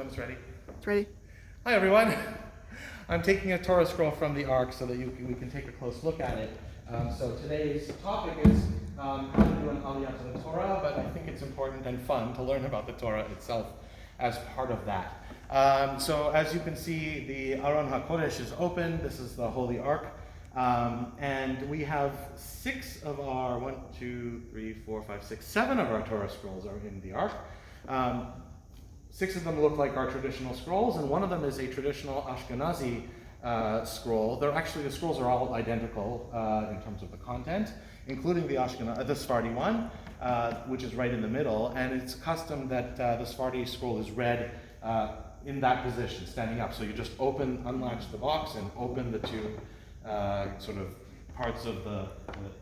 it's ready. It's ready. Hi everyone. I'm taking a Torah scroll from the Ark so that we can take a close look at it. So today's topic is how to do an Aliya to the Torah, but I think it's important and fun to learn about the Torah itself as part of that. So as you can see, the Aron HaKodesh is open. This is the Holy Ark. And we have 7 of our Torah scrolls are in the Ark. 6 of them look like our traditional scrolls, and one of them is a traditional Ashkenazi scroll. The scrolls are all identical in terms of the content, including the Sephardi one, which is right in the middle, and it's custom that the Sephardi scroll is read in that position, standing up. So you just unlatch the box and open the two sort of parts of the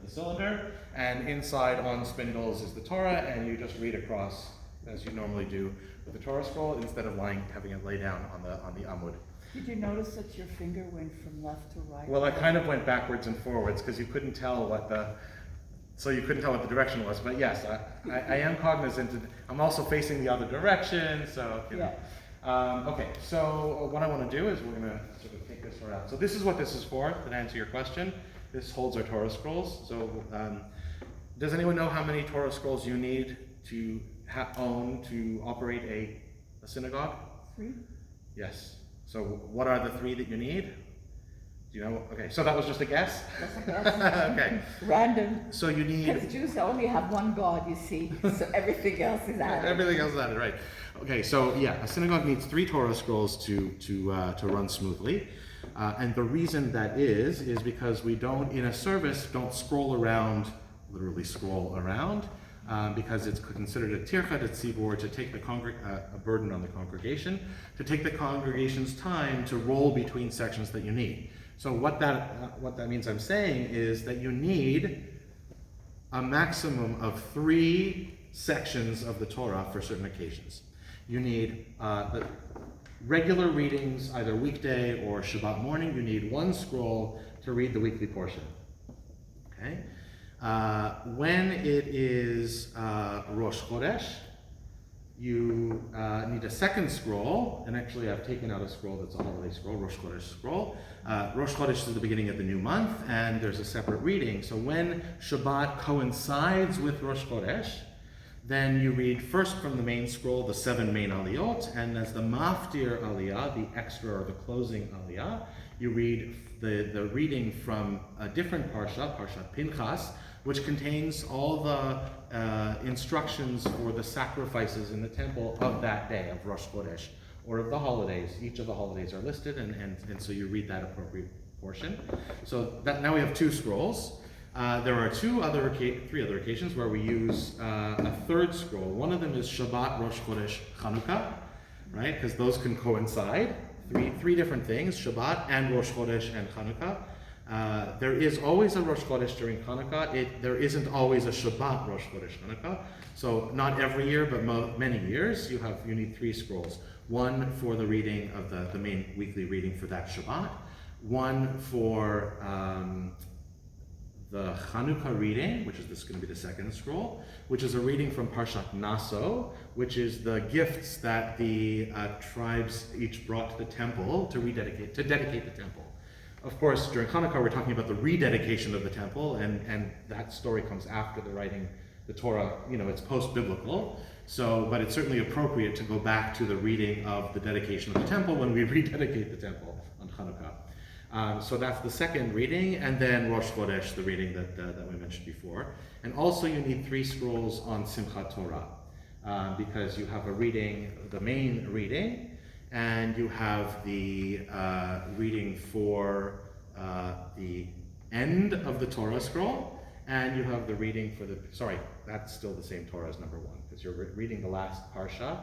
cylinder, and inside on spindles is the Torah, and you just read across as you normally do with the Torah scroll, instead of having it lay down on the amud. Did you notice that your finger went from left to right? Well, I kind of went backwards and forwards because you couldn't tell what the direction was. But yes, I am cognizant. I'm also facing the other direction, so you know. Okay, so what I want to do is we're going to sort of take this around. So this is what this is for, to answer your question. This holds our Torah scrolls. So does anyone know how many Torah scrolls you need to own to operate a synagogue? 3. Yes. So what are the 3 that you need? Do you know? Okay, so that was just a guess? That's a guess. Okay. Random. So you need... Because Jews only have one God, you see, so everything else is added. Everything else is added, right. Okay, so yeah, a synagogue needs 3 Torah scrolls to run smoothly. And the reason that is because we in a service, don't literally scroll around, because it's considered a tircha de tzibur, to take a burden on the congregation, to take the congregation's time to roll between sections that you need. So what that means I'm saying is that you need a maximum of 3 sections of the Torah for certain occasions. You need the regular readings, either weekday or Shabbat morning. You need 1 scroll to read the weekly portion. Okay. When it is Rosh Chodesh, you need a 2nd scroll, and actually I've taken out a scroll that's a holiday scroll, Rosh Chodesh scroll. Rosh Chodesh is the beginning of the new month, and there's a separate reading. So when Shabbat coincides with Rosh Chodesh, then you read first from the main scroll the 7 main aliyot, and as the maftir aliyah, the extra or the closing aliyah, you read the reading from a different parsha, Parshat Pinchas, which contains all the instructions for the sacrifices in the temple of that day, of Rosh Chodesh, or of the holidays. Each of the holidays are listed, and so you read that appropriate portion. So now we have 2 scrolls. There are 3 other occasions where we use a 3rd scroll. One of them is Shabbat, Rosh Chodesh, Chanukah, right? Because those can coincide. 3 different things, Shabbat and Rosh Chodesh and Chanukah. There is always a Rosh Chodesh during Chanukah. There isn't always a Shabbat Rosh Chodesh Chanukah. So not every year, but many years, you need 3 scrolls. 1 for the reading of the main weekly reading for that Shabbat. 1 for the Chanukah reading, which is going to be the 2nd scroll, which is a reading from Parshat Naso, which is the gifts that the tribes each brought to the temple to dedicate the temple. Of course, during Hanukkah, we're talking about the rededication of the temple, and that story comes after the writing, the Torah, it's post-biblical. So, but it's certainly appropriate to go back to the reading of the dedication of the temple when we rededicate the temple on Hanukkah. So that's the 2nd reading, and then Rosh Chodesh, the reading that we mentioned before. And also you need 3 scrolls on Simchat Torah, because you have a reading, the main reading, and you have the reading for the end of the Torah scroll, and you have the reading for that's still the same Torah as number 1, because you're reading the last parsha.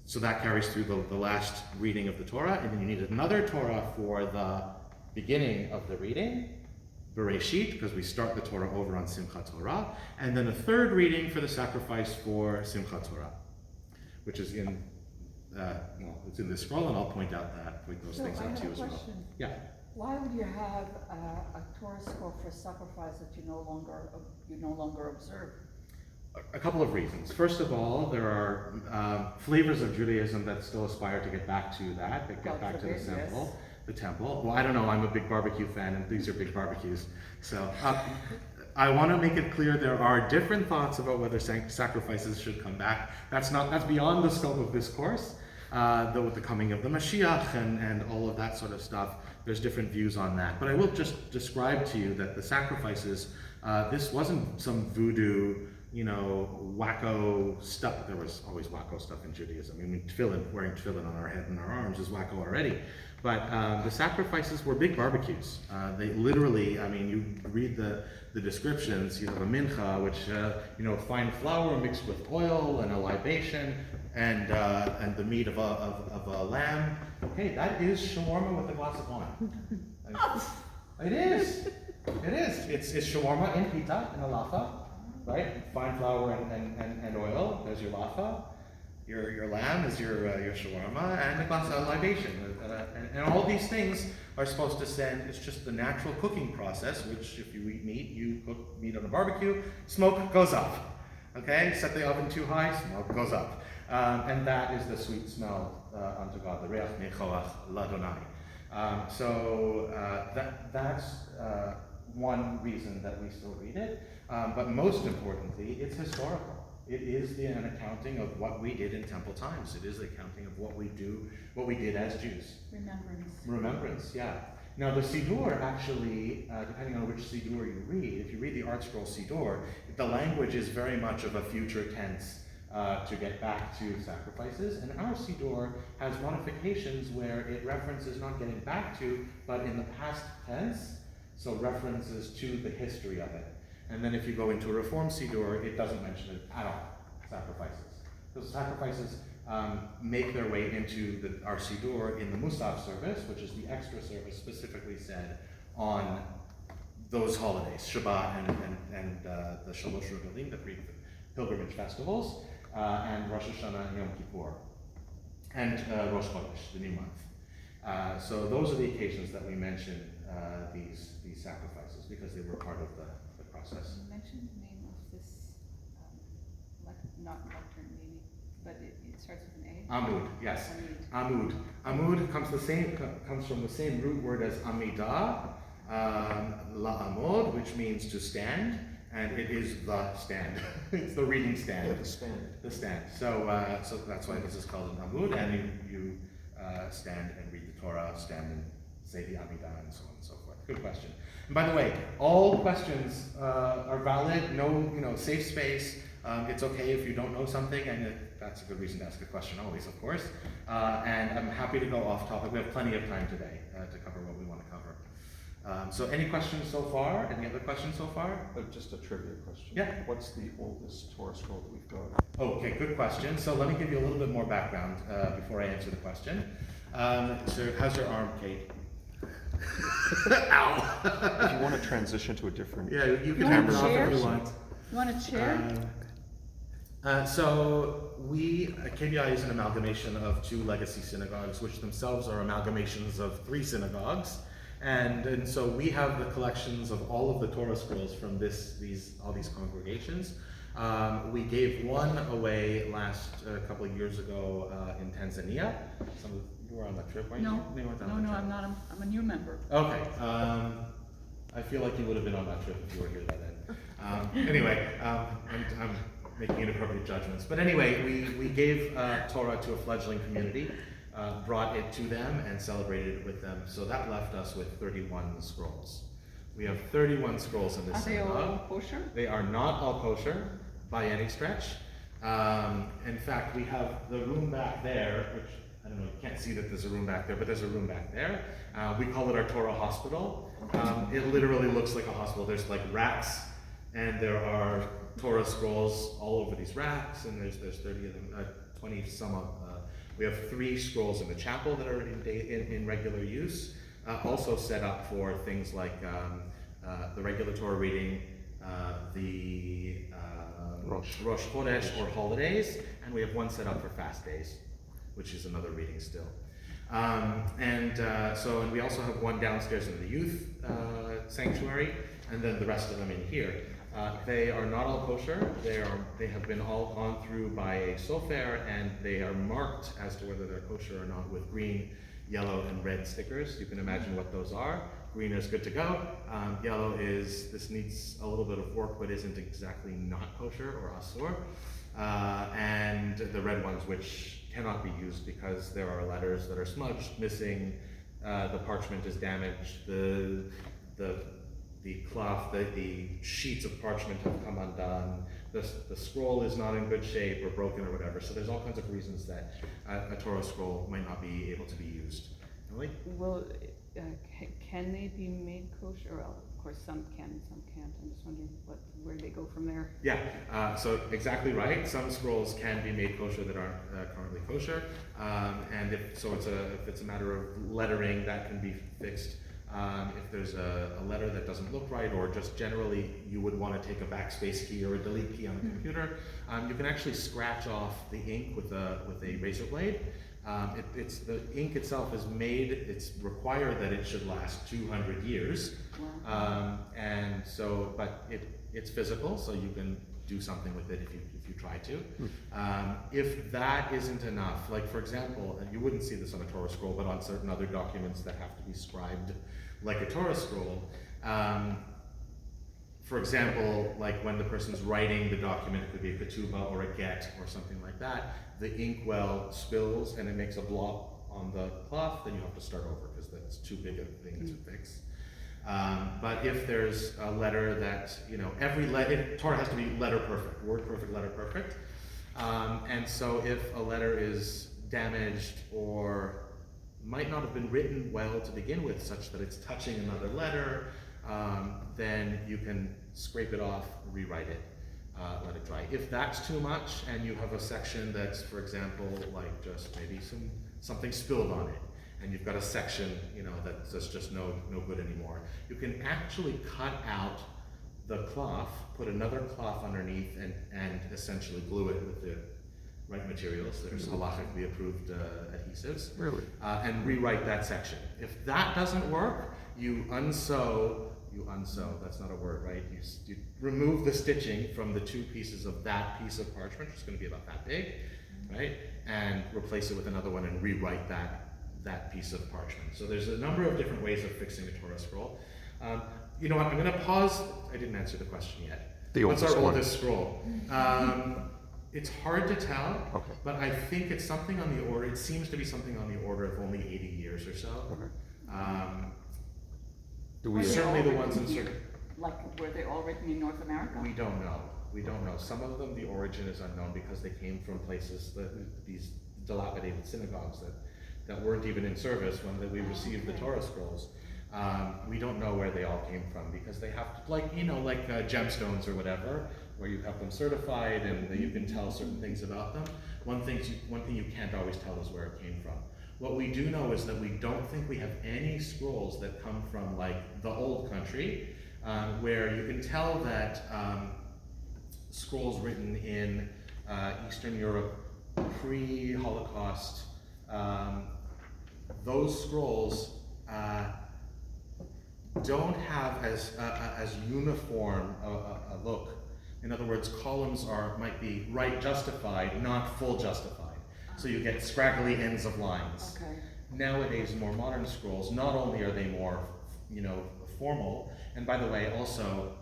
So that carries through the last reading of the Torah, and then you need another Torah for the beginning of the reading, Bereshit, because we start the Torah over on Simchat Torah, and then a 3rd reading for the sacrifice for Simchat Torah, which is it's in this scroll, and I'll point those things out to you as well. Yeah. Why would you have a Torah scroll for sacrifice that you no longer observe? A couple of reasons. First of all, there are flavors of Judaism that still aspire to get back to that get back to the temple. Yes. The temple. Well, I don't know. I'm a big barbecue fan, and these are big barbecues. So I want to make it clear there are different thoughts about whether sacrifices should come back. That's beyond the scope of this course. Though with the coming of the Mashiach and all of that sort of stuff, there's different views on that. But I will just describe to you that the sacrifices, this wasn't some voodoo, wacko stuff. There was always wacko stuff in Judaism. I mean, wearing tefillin on our head and our arms is wacko already. But the sacrifices were big barbecues. They literally, I mean, you read the descriptions, you have a mincha, which, fine flour mixed with oil and a libation and the meat of a lamb. Okay, that is shawarma with a glass of wine. It is. It is. It's shawarma in pita, in a lafa, right? Fine flour and oil. There's your lafa. Your lamb is your shawarma, and a glass of libation. And all these things are supposed to send, it's just the natural cooking process, which if you eat meat, you cook meat on a barbecue, smoke goes up. Okay? Set the oven too high, smoke goes up. And that is the sweet smell unto God, the reach nechoach LaDonai. So that's one reason that we still read it. But most importantly, it's historical. It is an accounting of what we did in temple times. It is the accounting of what we did as Jews. Remembrance, yeah. Now the Siddur actually, depending on which Siddur you read, if you read the Art Scroll Siddur, the language is very much of a future tense to get back to sacrifices. And our Siddur has modifications where it references not getting back to, but in the past tense, so references to the history of it. And then if you go into a Reform Siddur, it doesn't mention it at all, sacrifices. Those sacrifices make their way into our Siddur in the Musaf service, which is the extra service specifically said on those holidays, Shabbat and the Shalosh Regalim, the three pilgrimage festivals, and Rosh Hashanah and Yom Kippur, and Rosh Chodesh, the new month. So those are the occasions that we mention these sacrifices, because they were part of the process. You mentioned the name of this, not lectern maybe, but it starts with an A. Amud, yes. Amud. Amud comes from the same root word as Amidah, la'amod, which means to stand, and it is the stand. It's the reading stand. Yeah, the stand. The stand. So that's why this is called an Amud, and you stand and read the Torah, stand and say the Amidah, and so on and so forth. Good question. And by the way, all questions are valid. No, safe space. It's okay if you don't know something, and that's a good reason to ask a question always, of course. And I'm happy to go off topic. We have plenty of time today to cover what we want to cover. So any questions so far? Any other questions so far? Just a trivia question. Yeah. What's the oldest Torah scroll that we've got? Okay, good question. So let me give you a little bit more background before I answer the question. So how's your arm, Kate? Ow! If you want to transition to a different You can want have a it off chair? if you want. You want a chair? So KBI is an amalgamation of two legacy synagogues, which themselves are amalgamations of three synagogues. And so we have the collections of all of the Torah scrolls from all these congregations. We gave one away a couple of years ago in Tanzania. You were on that trip, weren't you? No, I'm not. I'm a new member. Okay. I feel like you would have been on that trip if you were here by then. Anyway, I'm making inappropriate judgments. But anyway, we gave Torah to a fledgling community, brought it to them, and celebrated it with them. So that left us with 31 scrolls. We have 31 scrolls in this synagogue. Are they all kosher? They are not all kosher by any stretch. In fact, we have the room back there, which I don't know, you can't see that there's a room back there, but there's a room back there. We call it our Torah hospital. It literally looks like a hospital. There's like racks, and there are Torah scrolls all over these racks, and there's 30 of them, 20 some of. We have 3 scrolls in the chapel that are in regular use, also set up for things like the regular Torah reading, the Rosh Chodesh or holidays, and we have one set up for fast days, which is another reading still. And we also have one downstairs in the youth sanctuary, and then the rest of them in here. They are not all kosher. They have been all gone through by a sofer, and they are marked as to whether they're kosher or not with green, yellow, and red stickers. You can imagine what those are. Green is good to go. Yellow is, this needs a little bit of work, but isn't exactly not kosher or asur. And the red ones, which cannot be used because there are letters that are smudged, missing, the parchment is damaged, the cloth, the sheets of parchment have come undone, the scroll is not in good shape or broken or whatever. So there's all kinds of reasons that a Torah scroll might not be able to be used. Emily? Well, can they be made kosher? Well, of course, some can and some can't. I'm just wondering where they go from there. Yeah, so exactly right. Some scrolls can be made kosher that aren't currently kosher, and if it's a matter of lettering, that can be fixed. If there's a letter that doesn't look right, or just generally you would want to take a backspace key or a delete key on the computer, you can actually scratch off the ink with a razor blade. The ink itself is made, it's required that it should last 200 years. And so, but it's physical, so you can do something with it if you try to. If that isn't enough, like for example, and you wouldn't see this on a Torah scroll, but on certain other documents that have to be scribed like a Torah scroll, for example, like when the person's writing the document, it could be a ketubah or a get or something like that, the inkwell spills and it makes a blot on the cloth, then you have to start over because that's too big a thing to fix. But if there's a letter that, every letter, Torah has to be letter perfect, word perfect, letter perfect. And so if a letter is damaged or might not have been written well to begin with, such that it's touching another letter, then you can scrape it off, rewrite it, let it dry. If that's too much and you have a section that's, for example, like just maybe something spilled on it, and you've got a section, that's just no good anymore, you can actually cut out the cloth, put another cloth underneath, and essentially glue it with the right materials. There's halachically approved adhesives. Really? And rewrite that section. If that doesn't work, you unsew, that's not a word, right? You remove the stitching from the two pieces of that piece of parchment, which is going to be about that big, right? And replace it with another one and rewrite that piece of parchment. So there's a number of different ways of fixing a Torah scroll. You know what, I'm going to pause. I didn't answer the question yet. What's our oldest scroll? It's hard to tell, but I think it's something on the order, it seems to be something on the order of only 80 years or so. Certainly the ones in certain... Like, were they all written in North America? We don't know. Some of them, the origin is unknown because they came from places, these dilapidated synagogues that weren't even in service when we received the Torah scrolls. We don't know where they all came from because they have to, like gemstones or whatever, where you have them certified and you can tell certain things about them. One thing you can't always tell is where it came from. What we do know is that we don't think we have any scrolls that come from like the old country, where you can tell that scrolls written in Eastern Europe pre-Holocaust, those scrolls don't have as uniform a look. In other words, columns might be right justified, not full justified. So you get scraggly ends of lines. Okay. Nowadays, more modern scrolls, not only are they more, formal, and by the way, also,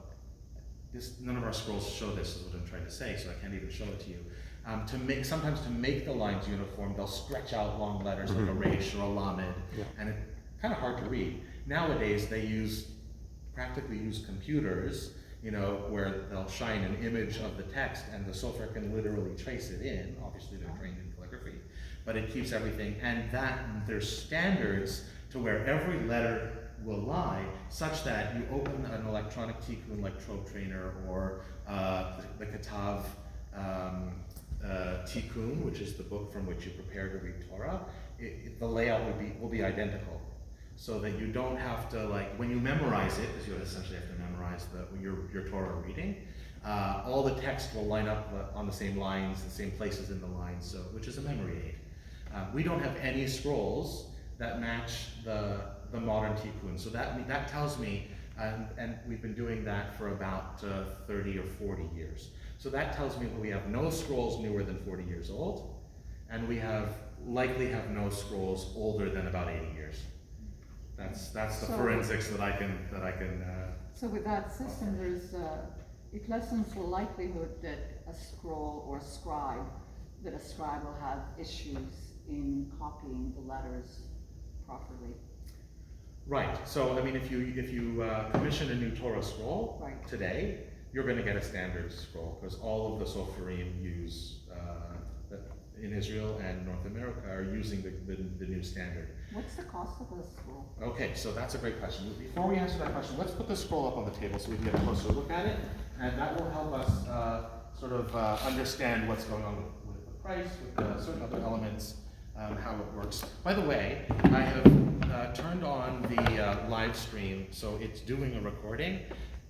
none of our scrolls show this, is what I'm trying to say, so I can't even show it to you. Sometimes to make the lines uniform, they'll stretch out long letters like a resh or a lamed, and it's kind of hard to read. Nowadays, they practically use computers, where they'll shine an image of the text and the sofer can literally trace it in. Obviously, they're trained in calligraphy, but it keeps everything. And there's standards to where every letter will lie, such that you open an electronic tikkun like Trove Trainer or the Katav Tikkun, which is the book from which you prepare to read Torah. The layout will be identical. So that you don't have to, when you memorize it, because you essentially have to memorize your Torah reading, all the text will line up on the same lines, the same places in the lines, which is a memory aid. We don't have any scrolls that match the modern tikkun, so that tells me And we've been doing that for about 30 or 40 years. So that tells me that we have no scrolls newer than 40 years old, and we likely have no scrolls older than about 80 years. That's the forensics that I can. So with that system, it lessens the likelihood that a scroll or a scribe will have issues in copying the letters properly. Right. So I mean, if you commission a new Torah scroll today, you're going to get a standard scroll because all of the Soferim in Israel and North America are using the new standard. What's the cost of a scroll? Okay, so that's a great question. Before we answer that question, let's put the scroll up on the table so we can get a closer look at it, and that will help us sort of understand what's going on with the price, with certain other elements, how it works. By the way, I have turned on the live stream, so it's doing a recording.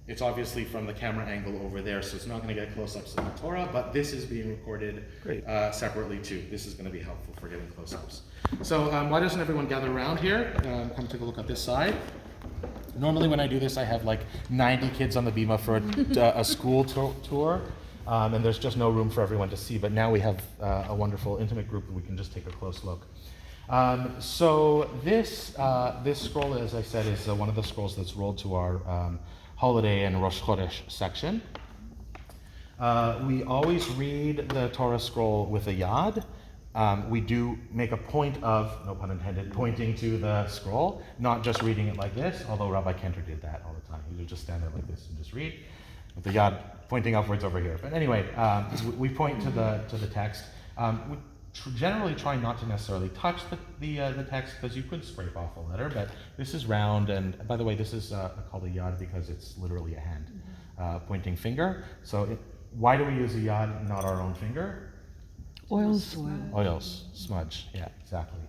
It's obviously from the camera angle over there, so it's not going to get close-ups of the Torah, but this is being recorded separately too. This is going to be helpful for getting close-ups. So why doesn't everyone gather around here? Come take a look at this side. Normally when I do this, I have like 90 kids on the bima for a school tour, and there's just no room for everyone to see, but now we have a wonderful intimate group that we can just take a close look. So this scroll, as I said, is one of the scrolls that's rolled to our holiday and Rosh Chodesh section. We always read the Torah scroll with a yad. We do make a point of, no pun intended, pointing to the scroll, not just reading it like this, although Rabbi Kenter did that all the time. He would just stand there like this and just read, with the yad pointing upwards over here. But anyway, we point to the text. We generally try not to necessarily touch the text because you could scrape off a letter, but this is round, and by the way, this is called a yad because it's literally a hand pointing finger. So why do we use a yad, not our own finger? Oils, smudge, yeah, exactly.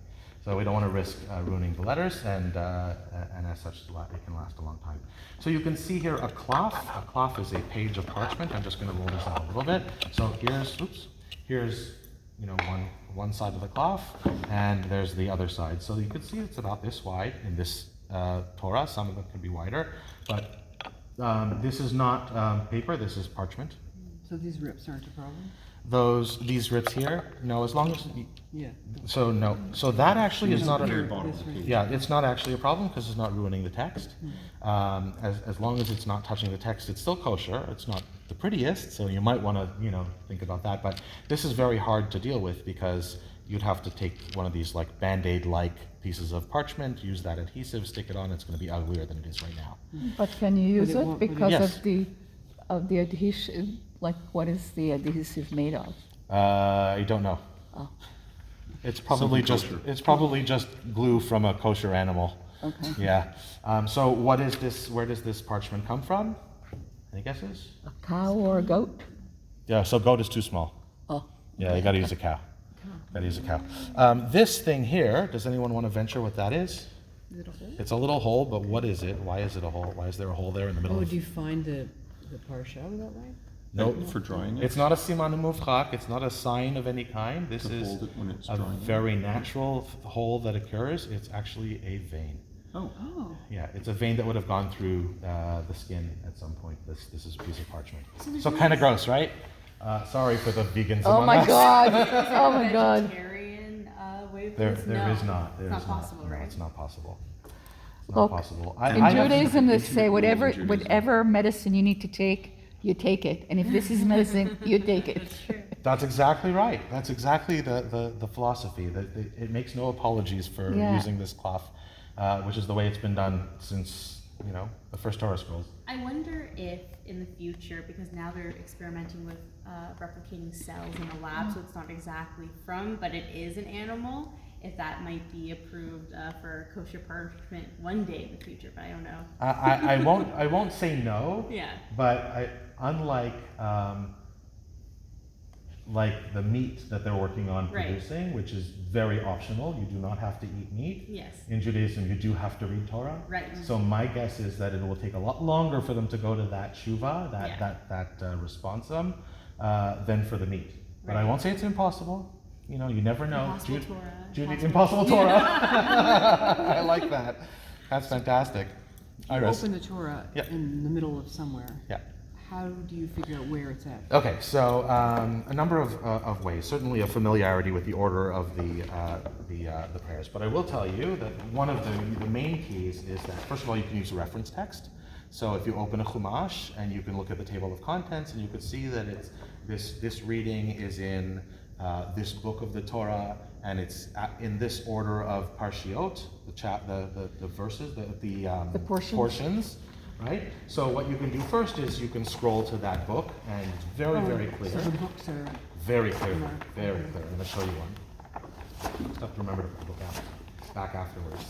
So we don't want to risk ruining the letters, and as such, it can last a long time. So you can see here a cloth. A cloth is a page of parchment. I'm just going to roll this out a little bit. So here's one side of the cloth, and there's the other side. So you can see it's about this wide in this Torah. Some of them can be wider, but this is not paper. This is parchment. So these rips aren't a problem? These rips here, no, as long as Yeah. so no, so that actually is not Very a bottom of the page. yeah, it's not actually a problem because it's not ruining the text. As long as it's not touching the text, it's still kosher. It's not the prettiest, so you might want to think about that. But this is very hard to deal with because you'd have to take one of these like Band-Aid-like pieces of parchment, use that adhesive, stick it on. It's going to be uglier than it is right now. But can you use it it won't- because Yes. of the adhesive? Like, what is the adhesive made of? I don't know. Oh, It's probably just glue from a kosher animal. okay. Yeah. So what is this? Where does this parchment come from? Any guesses? A cow or a goat? Yeah. So goat is too small. Oh, Yeah, you got to use a cow. Got to use a cow. This thing here. Does anyone want to venture what that is? Is it a hole? It's a little hole, but what is it? Why is it a hole? Why is there a hole there in the middle? Oh, of do you find the parsha that way? Nope. For drying it? It's not a siman muvchak. It's not a sign of any kind. This To is hold it when it's a drying it? very natural hole that occurs. It's actually a vein. Oh, Oh. Yeah, it's a vein that would have gone through the skin at some point. This is a piece of parchment. So kind of gross, right? Sorry for the vegans oh among my us. God! Oh my God! Vegetarian way of There this? is not. It's not possible, No, right? it's not possible. It's Look, not possible. In I have- Judaism, they say whatever, Judaism. whatever medicine you need to take, you take it, and if this is medicine, you take it. That's true. That's exactly right. That's exactly the philosophy. That it makes no apologies for Yeah. using this cloth, which is the way it's been done since the first Torah scrolls. I wonder if in the future, because now they're experimenting with replicating cells in the lab, so it's not exactly from, but it is an animal, if that might be approved for kosher parchment one day in the future, but I don't know. I won't say no. Yeah. But unlike like the meat that they're working on Right. producing, which is very optional, you do not have to eat meat. Yes. In Judaism, you do have to read Torah. Right. So my guess is that it will take a lot longer for them to go to that tshuva, Yeah. that responsum, than for the meat. But I Right. won't say it's impossible. You never know. Impossible Torah. Impossible Torah. I like that. That's fantastic. You Iris. open the Torah Yeah. in the middle of somewhere. Yeah. How do you figure out where it's at? Okay, so a number of ways. Certainly a familiarity with the order of the prayers. But I will tell you that one of the main keys is that, first of all, you can use a reference text. So if you open a Chumash and you can look at the table of contents and you could see that it's this reading is in this book of the Torah, and it's in this order of parshiot, the verses, the portions, right? So what you can do first is you can scroll to that book, and it's very clear. So the books are Very clear, very clear. I'm going to show you one. Just have to remember to put the book back afterwards.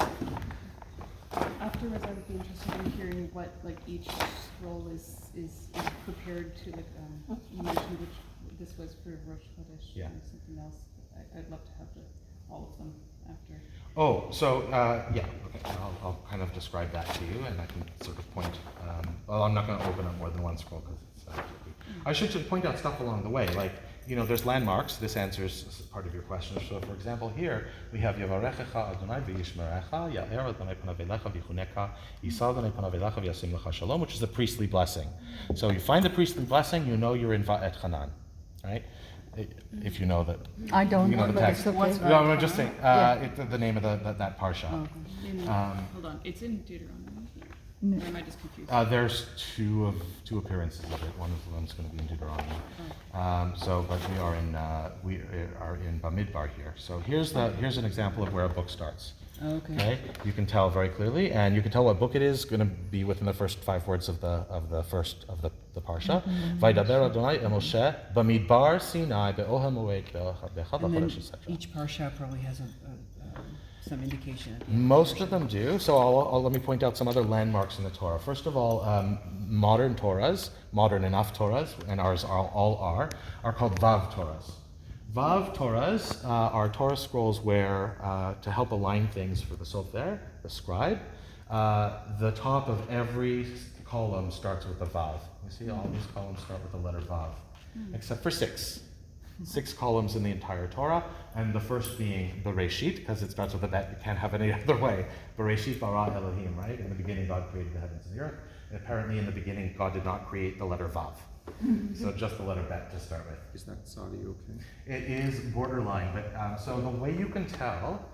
Afterwards, I would be interested in hearing what, like, each scroll is prepared to, like, you mentioned which, this was for Rosh Chodesh Yeah. and something else. I'd love to have all of them after. Oh, so, yeah, okay, I'll kind of describe that to you, and I can sort of point, well, I'm not going to open up more than one scroll, because it's, I should point out stuff along the way, like, there's landmarks. This answers part of your question. So, for example, here we have Yavarechecha Adonai v'yishmerecha, Ya'er Adonai panav elecha v'chuneka, Yisal Adonai panav elecha v'yasim lecha shalom, which is a priestly blessing. So you find the priestly blessing, you know you're in Va'et Hanan, right? If you know that. I don't You know know, the but text. it's okay. No, I'm just saying, Yeah. the name of that parsha. Oh, okay. Hold on, it's in Deuteronomy. No. Or am I just confused? There's two appearances of it. One of them's going to be in Deuteronomy. But we are in Bamidbar here. So here's an example of where a book starts. Okay. Okay, you can tell very clearly, and you can tell what book it is going to be within the first 5 words of the parsha. Vaydaber Adonai el Moshe Bamidbar Sinai be'Ohel Moed be'Echad And then HaChodesh, etc. each parsha probably has some indication at the end. Most of them do. So let me point out some other landmarks in the Torah. First of all, modern Torahs, modern enough Torahs, and ours all are called Vav Torahs. Vav Torahs are Torah scrolls where, to help align things for the sofer, the scribe, the top of every column starts with a Vav. You see, all these columns start with the letter Vav, except for 6. 6 columns in the entire Torah, and the first being Bereshit, because it starts with a bet. You can't have it any other way. Bereshit bara Elohim, right? In the beginning, God created the heavens and the earth. And apparently, in the beginning, God did not create the letter Vav. So just the letter bet to start with. Is that Saudi okay? It is borderline, but so the way you can tell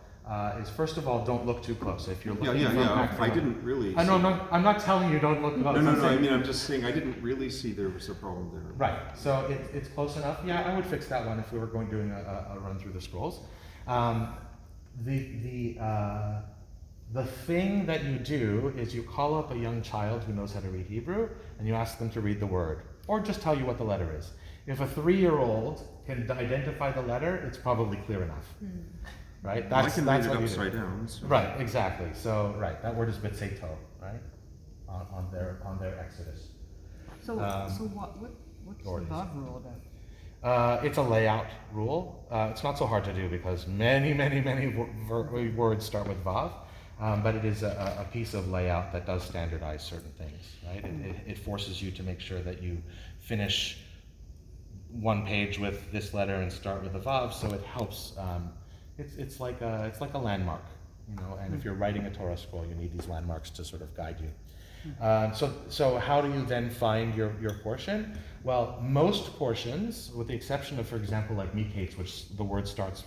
is, first of all, don't look too close. If you're looking from back I from- didn't really. I know, I'm not telling you don't look close. No. I'm saying- I mean, I'm just saying I didn't really see there was a problem there. Right, so it's close enough. Yeah, I would fix that one if we were doing a run through the scrolls. The thing that you do is you call up a young child who knows how to read Hebrew, and you ask them to read the word, or just tell you what the letter is. If a 3-year-old can identify the letter, it's probably clear enough, right? Well, I can read it what you do. upside down. So. Right, exactly. So that word is betzeto, right? On their Exodus. So what's the Or it is. Vav rule about? It's a layout rule. It's not so hard to do because many words start with Vav, but it is a piece of layout that does standardize certain things, right? It forces you to make sure that you finish one page with this letter and start with a Vav, so it helps. It's like a landmark, and if you're writing a Torah scroll, you need these landmarks to sort of guide you. So how do you then find your portion? Well, most portions, with the exception of, for example, like Miketz, which the word starts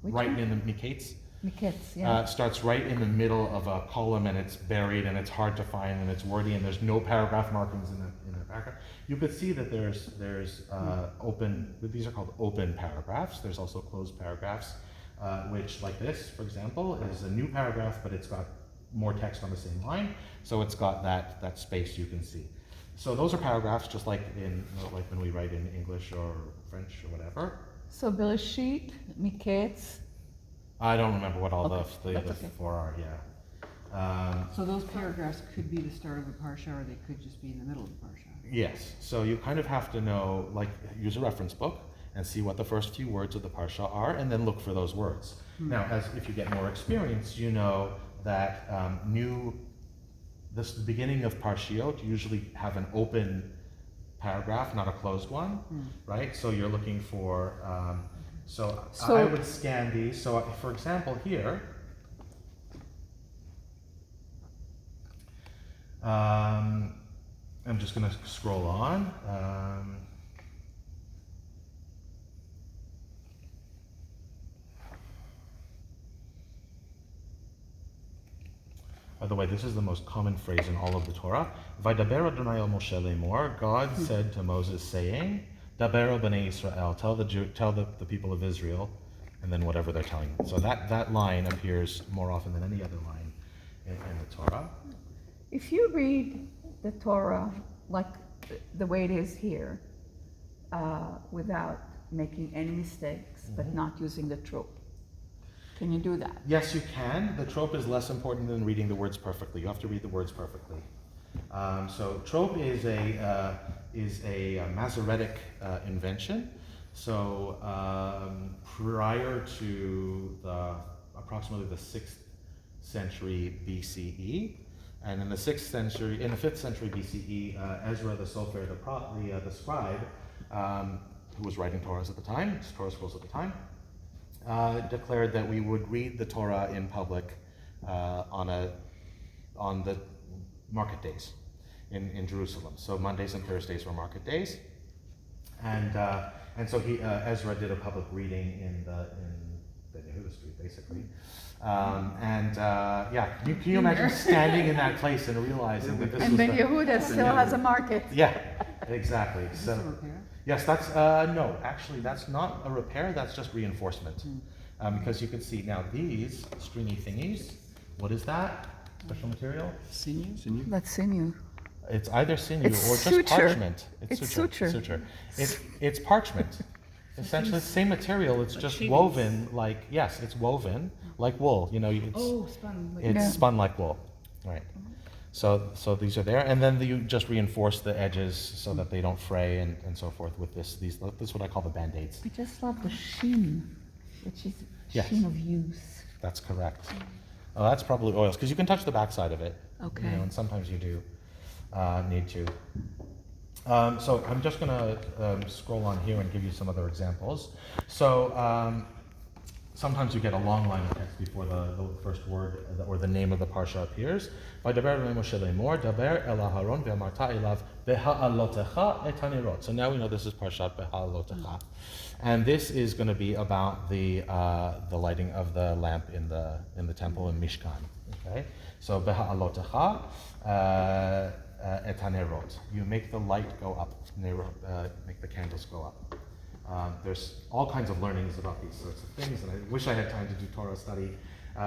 right in the Miketz, Miketz, yeah. starts right in the middle of a column, and it's buried, and it's hard to find, and it's wordy, and there's no paragraph markings in the paragraph. You could see that there's open. These are called open paragraphs. There's also closed paragraphs, which, like this, for example, is a new paragraph, but it's got more text on the same line, so it's got that space you can see. So those are paragraphs, just like when we write in English or French or whatever. So Bereshit, Miketz, I don't remember what all Okay, the that's other okay. 4 are. Yeah. So those paragraphs could be the start of a parsha, or they could just be in the middle of the parsha. Yes. So you kind of have to know, use a reference book and see what the first few words of the parsha are, and then look for those words. Now, if you get more experience, you know that the beginning of parshiot usually have an open paragraph, not a closed one, right? So you're looking for, so I would scan these. So for example, here, I'm just going to scroll on. By the way, this is the most common phrase in all of the Torah. Vaydaber Adonai el Moshe lemor. God said to Moses, saying, Daber b'nei Israel. Tell the people of Israel, and then whatever they're telling you. So that line appears more often than any other line in the Torah. If you read the Torah like the way it is here, without making any mistakes, but not using the trope, can you do that? Yes, you can. The trope is less important than reading the words perfectly. You have to read the words perfectly. So trope is a Masoretic invention. So prior to approximately the 6th century BCE, and in the 5th century BCE, Ezra the Sofer, the scribe, who was writing Torah scrolls at the time, declared that we would read the Torah in public on the market days in Jerusalem. So Mondays and Thursdays were market days, and so Ezra did a public reading in the Yehuda Street, basically. Can you imagine standing in that place and realizing that this And was then the, Yehuda still has a market. yeah, exactly. Is So this a repair? yes, that's no, actually that's not a repair. That's just reinforcement, because you can see now these stringy thingies. What is that? Special material? Sinew? That's sinew. It's either sinew It's or just suture. parchment. It's suture. It's parchment. Essentially, the same material. It's just woven like it's woven like wool. You know, it's spun. it's spun like wool. Right. So these are there, and then you just reinforce the edges so that they don't fray and so forth with this is what I call the band-aids. I just love the sheen, which is Yes. sheen of use. That's correct. Oh, that's probably oils, because you can touch the backside of it. Okay. You know, and sometimes you do need to. So I'm just going to scroll on here and give you some other examples. So sometimes you get a long line of text before the first word or the name of the parsha appears. Vaydaber Adonai Moshe lemor, daber el Aharon ve'amarta elav beha'alotecha et hanerot. So now we know this is parshat beha'alotecha. And this is going to be about the lighting of the lamp in the temple in Mishkan. Okay, so beha'alotecha et hanerot. You make the light go up, make the candles go up. There's all kinds of learnings about these sorts of things, and I wish I had time to do Torah study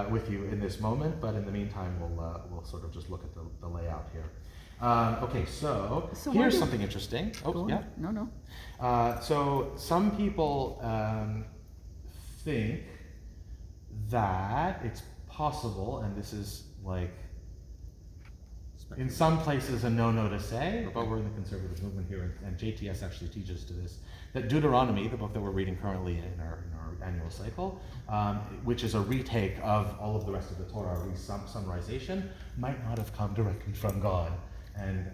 with you in this moment. But in the meantime, we'll sort of just look at the layout here. Okay, so here's something interesting. Oh, yeah. No. So some people think that it's possible, and this is like in some places a no-no to say, but we're in the conservative movement here, and JTS actually teaches to this, that Deuteronomy, the book that we're reading currently in our annual cycle, which is a retake of all of the rest of the Torah, summarization, might not have come directly from God, and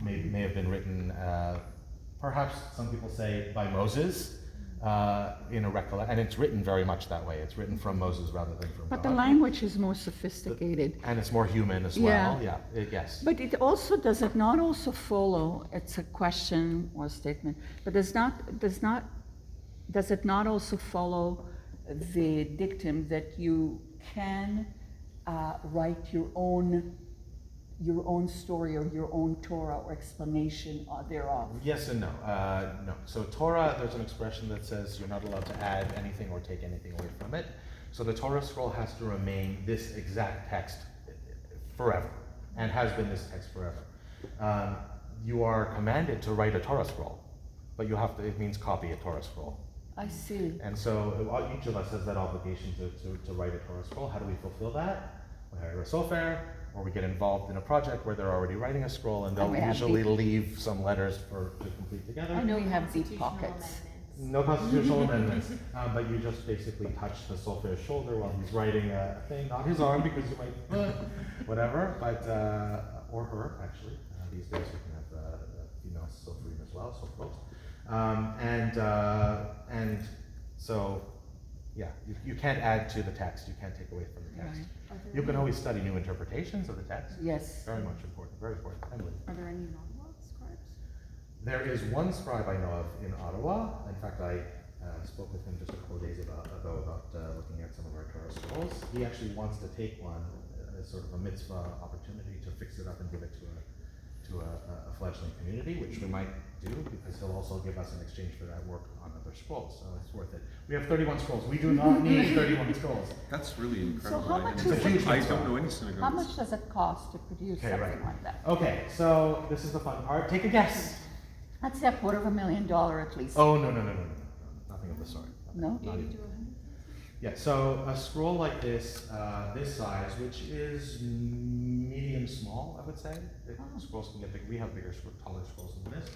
may have been written, perhaps some people say by Moses, in a recollection, and it's written very much that way. It's written from Moses rather than from But God. the language is more sophisticated. And it's more human as well. Yeah. Yes. But it also, does it not also follow, it's a question or a statement, but does it not also follow the dictum that you can write your own story or your own Torah or explanation thereof? Yes and no. No. So Torah, there's an expression that says you're not allowed to add anything or take anything away from it. So the Torah scroll has to remain this exact text forever, and has been this text forever. You are commanded to write a Torah scroll, but you have to, it means copy a Torah scroll. I see. And so each of us has that obligation to write a Torah scroll. How do we fulfill that? We hire a sofer, or we get involved in a project where they're already writing a scroll, and they'll we have usually leave some letters to complete together. I know you have deep Constitutional pockets. amendments. No constitutional amendments, but you just basically touch the sofer's shoulder while he's writing a thing, not his arm, because you might, whatever, but, or her, actually. These days we can have female soferim as well, soferot. And so Yeah, you can't add to the text, you can't take away from the text. Are there You can any- always study new interpretations of the text. Yes. Very much important, very important. Emily? Are there any non-law scribes? There is one scribe I know of in Ottawa. In fact, I spoke with him just a couple of days ago about looking at some of our Torah scrolls. He actually wants to take one as sort of a mitzvah opportunity to fix it up and give it to a fledgling community, which we might do because he'll also give us in exchange for that work on other scrolls. So it's worth it. We have 31 scrolls. We do not need 31 scrolls. That's really incredible. how much is it? I don't know any synagogues. How much does it cost to produce Okay, something right. like that? Okay, so this is the fun part. Take a guess. I'd say $250,000 at least. Oh, no. Nothing of the sort. No? Not 80 even. to 100? Yeah, so a scroll like this, this size, which is medium small, I would say. Scrolls can get big. We have bigger, taller scrolls than this.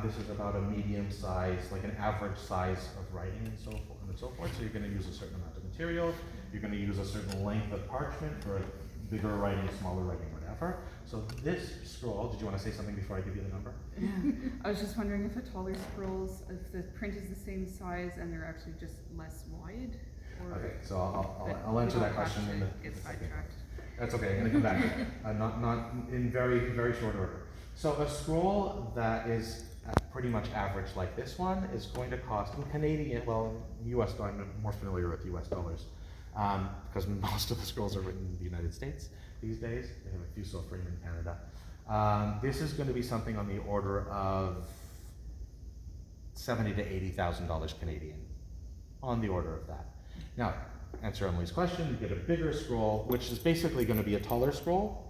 This is about a medium size, like an average size of writing and so forth and so forth. So you're going to use a certain amount of material. You're going to use a certain length of parchment for bigger writing, smaller writing, whatever. So this scroll, did you want to say something before I give you the number? I was just wondering if a taller scrolls, if the print is the same size and they're actually just less wide, or. Okay, so but I'll answer we that don't have question to in the get second. sidetracked. That's okay, I'm gonna come back to that. Not in very short order. So a scroll that is pretty much average like this one is going to cost, in Canadian, well, US dollars, I'm more familiar with US dollars, because most of the scrolls are written in the United States these days. They have a few still framed in Canada. This is going to be something on the order of $70,000 to $80,000 Canadian, on the order of that. Now, answer Emily's question, you get a bigger scroll, which is basically going to be a taller scroll,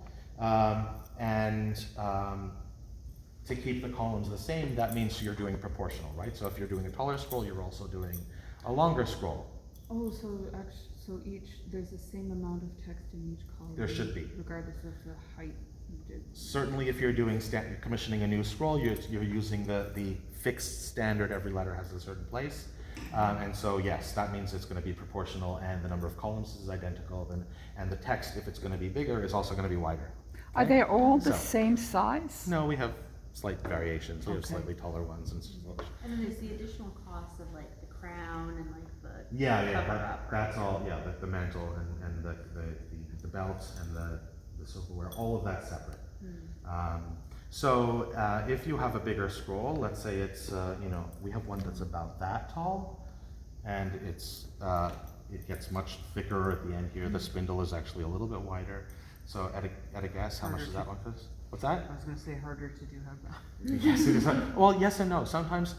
to keep the columns the same, that means you're doing proportional, right? So if you're doing a taller scroll, you're also doing a longer scroll. Oh, so there's the same amount of text in each column? There should be. Regardless of the height? Certainly if you're doing commissioning a new scroll, you're using the fixed standard, every letter has a certain place. And so yes, that means it's going to be proportional and the number of columns is identical, and the text, if it's going to be bigger, is also going to be wider. Are they all the So- same size? No, we have slight variations. We have Okay. slightly taller ones and And then there's the additional cost of like the crown and like the yeah, cover up. that's all. Yeah, the mantle and the belts and the silverware, all of that's separate. So if you have a bigger scroll, let's say it's we have one that's about that tall, and it gets much thicker at the end here. The spindle is actually a little bit wider. So at a guess, how much does that one cost? What's that? I was gonna say harder to do, have that. Yes, it is. Well, yes and no. Sometimes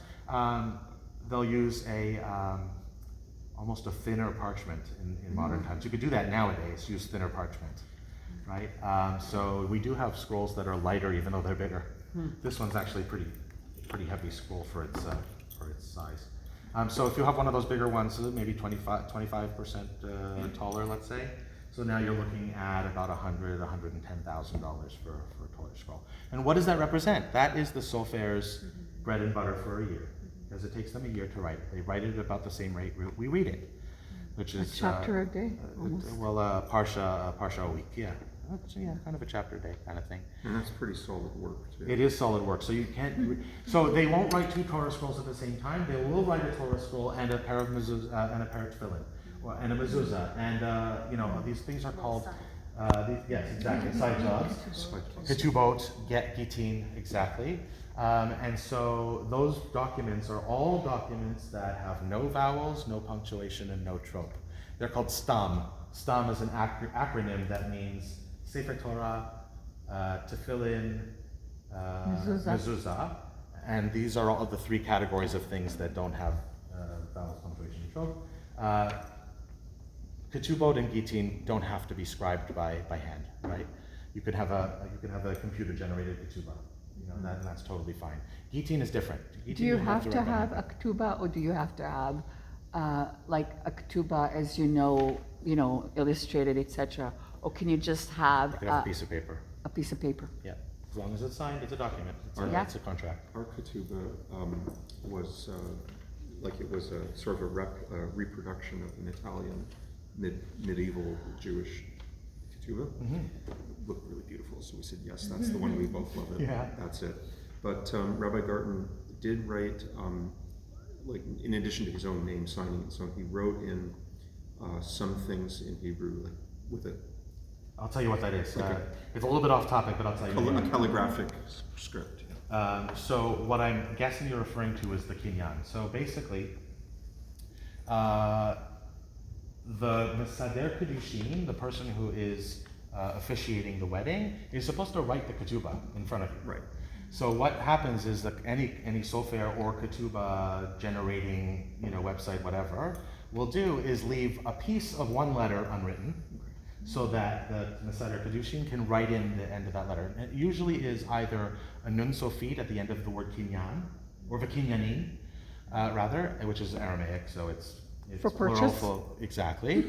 they'll use almost a thinner parchment in modern times. You could do that nowadays, use thinner parchment, right? So we do have scrolls that are lighter even though they're bigger. This one's actually pretty heavy scroll for its size. So if you have one of those bigger ones, maybe 25% taller, let's say. So now you're looking at about $110,000 for a taller scroll. And what does that represent? That is the Sofer's bread and butter for a year, because it takes them a year to write it. They write it about the same rate we read it, which is A chapter a day, almost. parsha a week. Yeah, kind of a chapter a day kind of thing. And that's pretty solid work, too. It is solid work. So you can't. So they won't write two Torah scrolls at the same time. They will write a Torah scroll and a pair of mezuzah and a pair of tefillin, and a mezuzah, and these things are called. Yes, exactly. Side jobs. Ketubot, Gittin, exactly. And so those documents are all documents that have no vowels, no punctuation, and no trope. They're called stam. Stam is an acronym that means Sefer Torah, Tefillin, Mezuzah. And these are all of the three categories of things that don't have vowels, punctuation, and trope. Ketubot and Gittin don't have to be scribed by hand, right? You could have a computer generated ketubah, that's totally fine. Gittin is different. Do you have to have a ketubah, or do you have to have like a ketubah as illustrated, etc., or can you just have You could have a piece of paper. a piece of paper? Yeah, as long as it's signed, it's a document. It's a contract. Our ketubah was it was a sort of a reproduction of an Italian medieval Jewish ketubah. Looked really beautiful, so we said yes, that's the one. We both love it. Yeah. That's it. But Rabbi Garten did write like, in addition to his own name signing it, so he wrote in some things in Hebrew, like with a I'll tell you what that is. Okay. It's a little bit off topic, but I'll tell you. a calligraphic script. So what I'm guessing you're referring to is the kinyan. So basically, the Mesader Kedushin, the person who is officiating the wedding, is supposed to write the ketubah in front of you. Right. So what happens is that any sofer or ketubah generating, website, whatever, will do is leave a piece of one letter unwritten, so that the Mesader Kedushin can write in the end of that letter. And it usually is either a nun sofit at the end of the word kinyan, or v'kinyanin, rather, which is Aramaic, so it's For plural purchase? Exactly.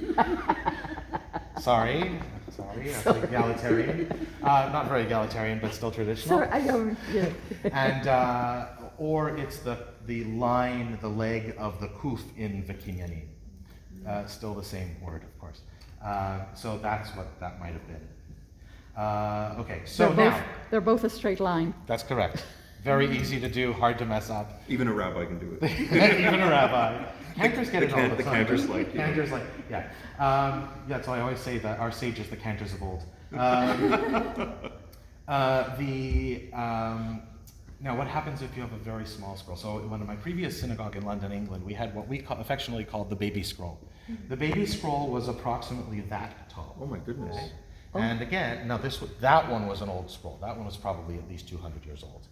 Sorry, that's egalitarian. Not very egalitarian, but still traditional. Sorry, I don't, yeah. And or it's the line, the leg of the kuf in the kinyanin. Still the same word, of course. So that's what that might have been. Okay, so They're both a straight line. that's correct. Very easy to do, hard to mess up. Even a rabbi can do it. Even a rabbi. Cantors get it all the The time. cantors like, yeah. Cantors like, yeah. Yeah, so I always say that our sages, the cantors of old. Now, what happens if you have a very small scroll? So, in my previous synagogue in London, England, we had what we affectionately called the baby scroll. The baby scroll was approximately that tall. Oh my goodness. Okay? And again, now that one was an old scroll. That one was probably at least 200 years old.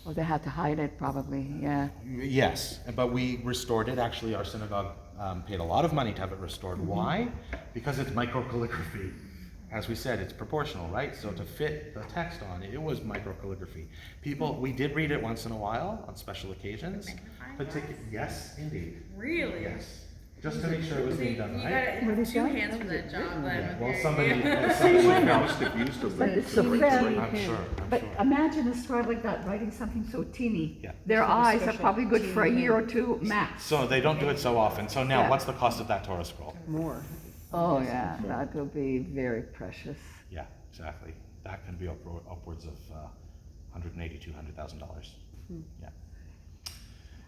Well, they had to hide it probably, yeah. Yes, but we restored it. Actually, our synagogue paid a lot of money to have it restored. Why? Because it's microcalligraphy. As we said, it's proportional, right? So to fit the text on it, it was microcalligraphy. We did read it once in a while on special occasions. Yes, indeed. Really? Yes. Just to make sure it was being done right. What is two that? hands for that job. Yeah, Then. well, Okay. somebody Must have used a But link it's to so write very- it. I'm sure. But imagine a scribe like that writing something so teeny. Yeah. Their eyes are probably good for a year or two max. So they don't do it so often. So now, Yeah. what's the cost of that Torah scroll? More. Oh, yeah, that will be very precious. Yeah, exactly. That can be upwards of $180,000 to $200,000. Yeah.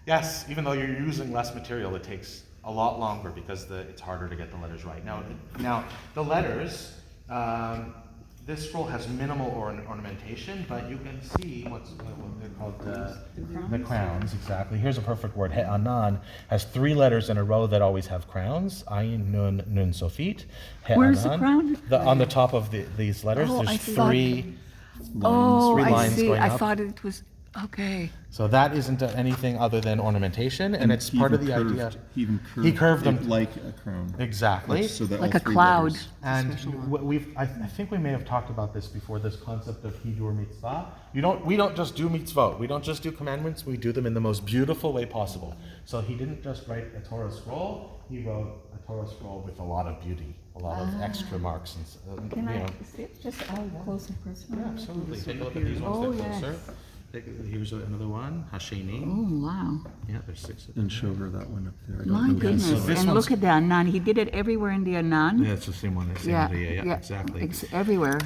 Yes, even though you're using less material, it takes a lot longer because it's harder to get the letters right. Now the letters, this scroll has minimal ornamentation, but you can see what they're called the crowns. Exactly. Here's a perfect word. He'anan has 3 letters in a row that always have crowns. Ayin, nun, sofit. Where's the He'anan. crown? On the top of these letters, Oh, I there's thought- 3 Oh, three I lines see. going I up. thought it was, okay. So that isn't anything other than ornamentation, and it's part of the idea. He curved them like a crown. Exactly. So that Like all a 3 cloud. letters- And I think we may have talked about this before. This concept of hidur mitzvah. We don't just do mitzvot. We don't just do commandments. We do them in the most beautiful way possible. So he didn't just write a Torah scroll. He wrote a Torah scroll with a lot of beauty, a lot of extra marks, and Can I see it just out close and personal? Yeah, absolutely. Take a look at these ones. Oh, They're yes. closer. Here's another one. Hasheni. Oh, wow. Yeah, there's 6 of them. And show her that one up there. I don't My know if goodness. So this And one's- look at the Anan. He did it everywhere in the Anan. Yeah, it's the same one. It's Yeah, yeah, exactly. Everywhere.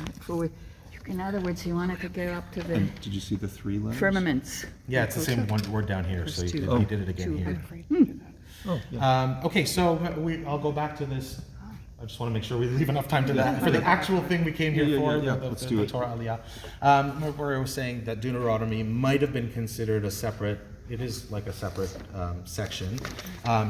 In other words, he wanted to get up to the And did you see the 3 letters? firmaments. Yeah, it's the same word down here. So he did it again here. Oh, yeah. Okay, so I'll go back to this. I just want to make sure we leave enough time to that for the actual thing we came here Yeah, for. yeah. The Let's do it. Torah Aliya. Where I was saying that Deuteronomy might have been considered a separate. It is like a separate section,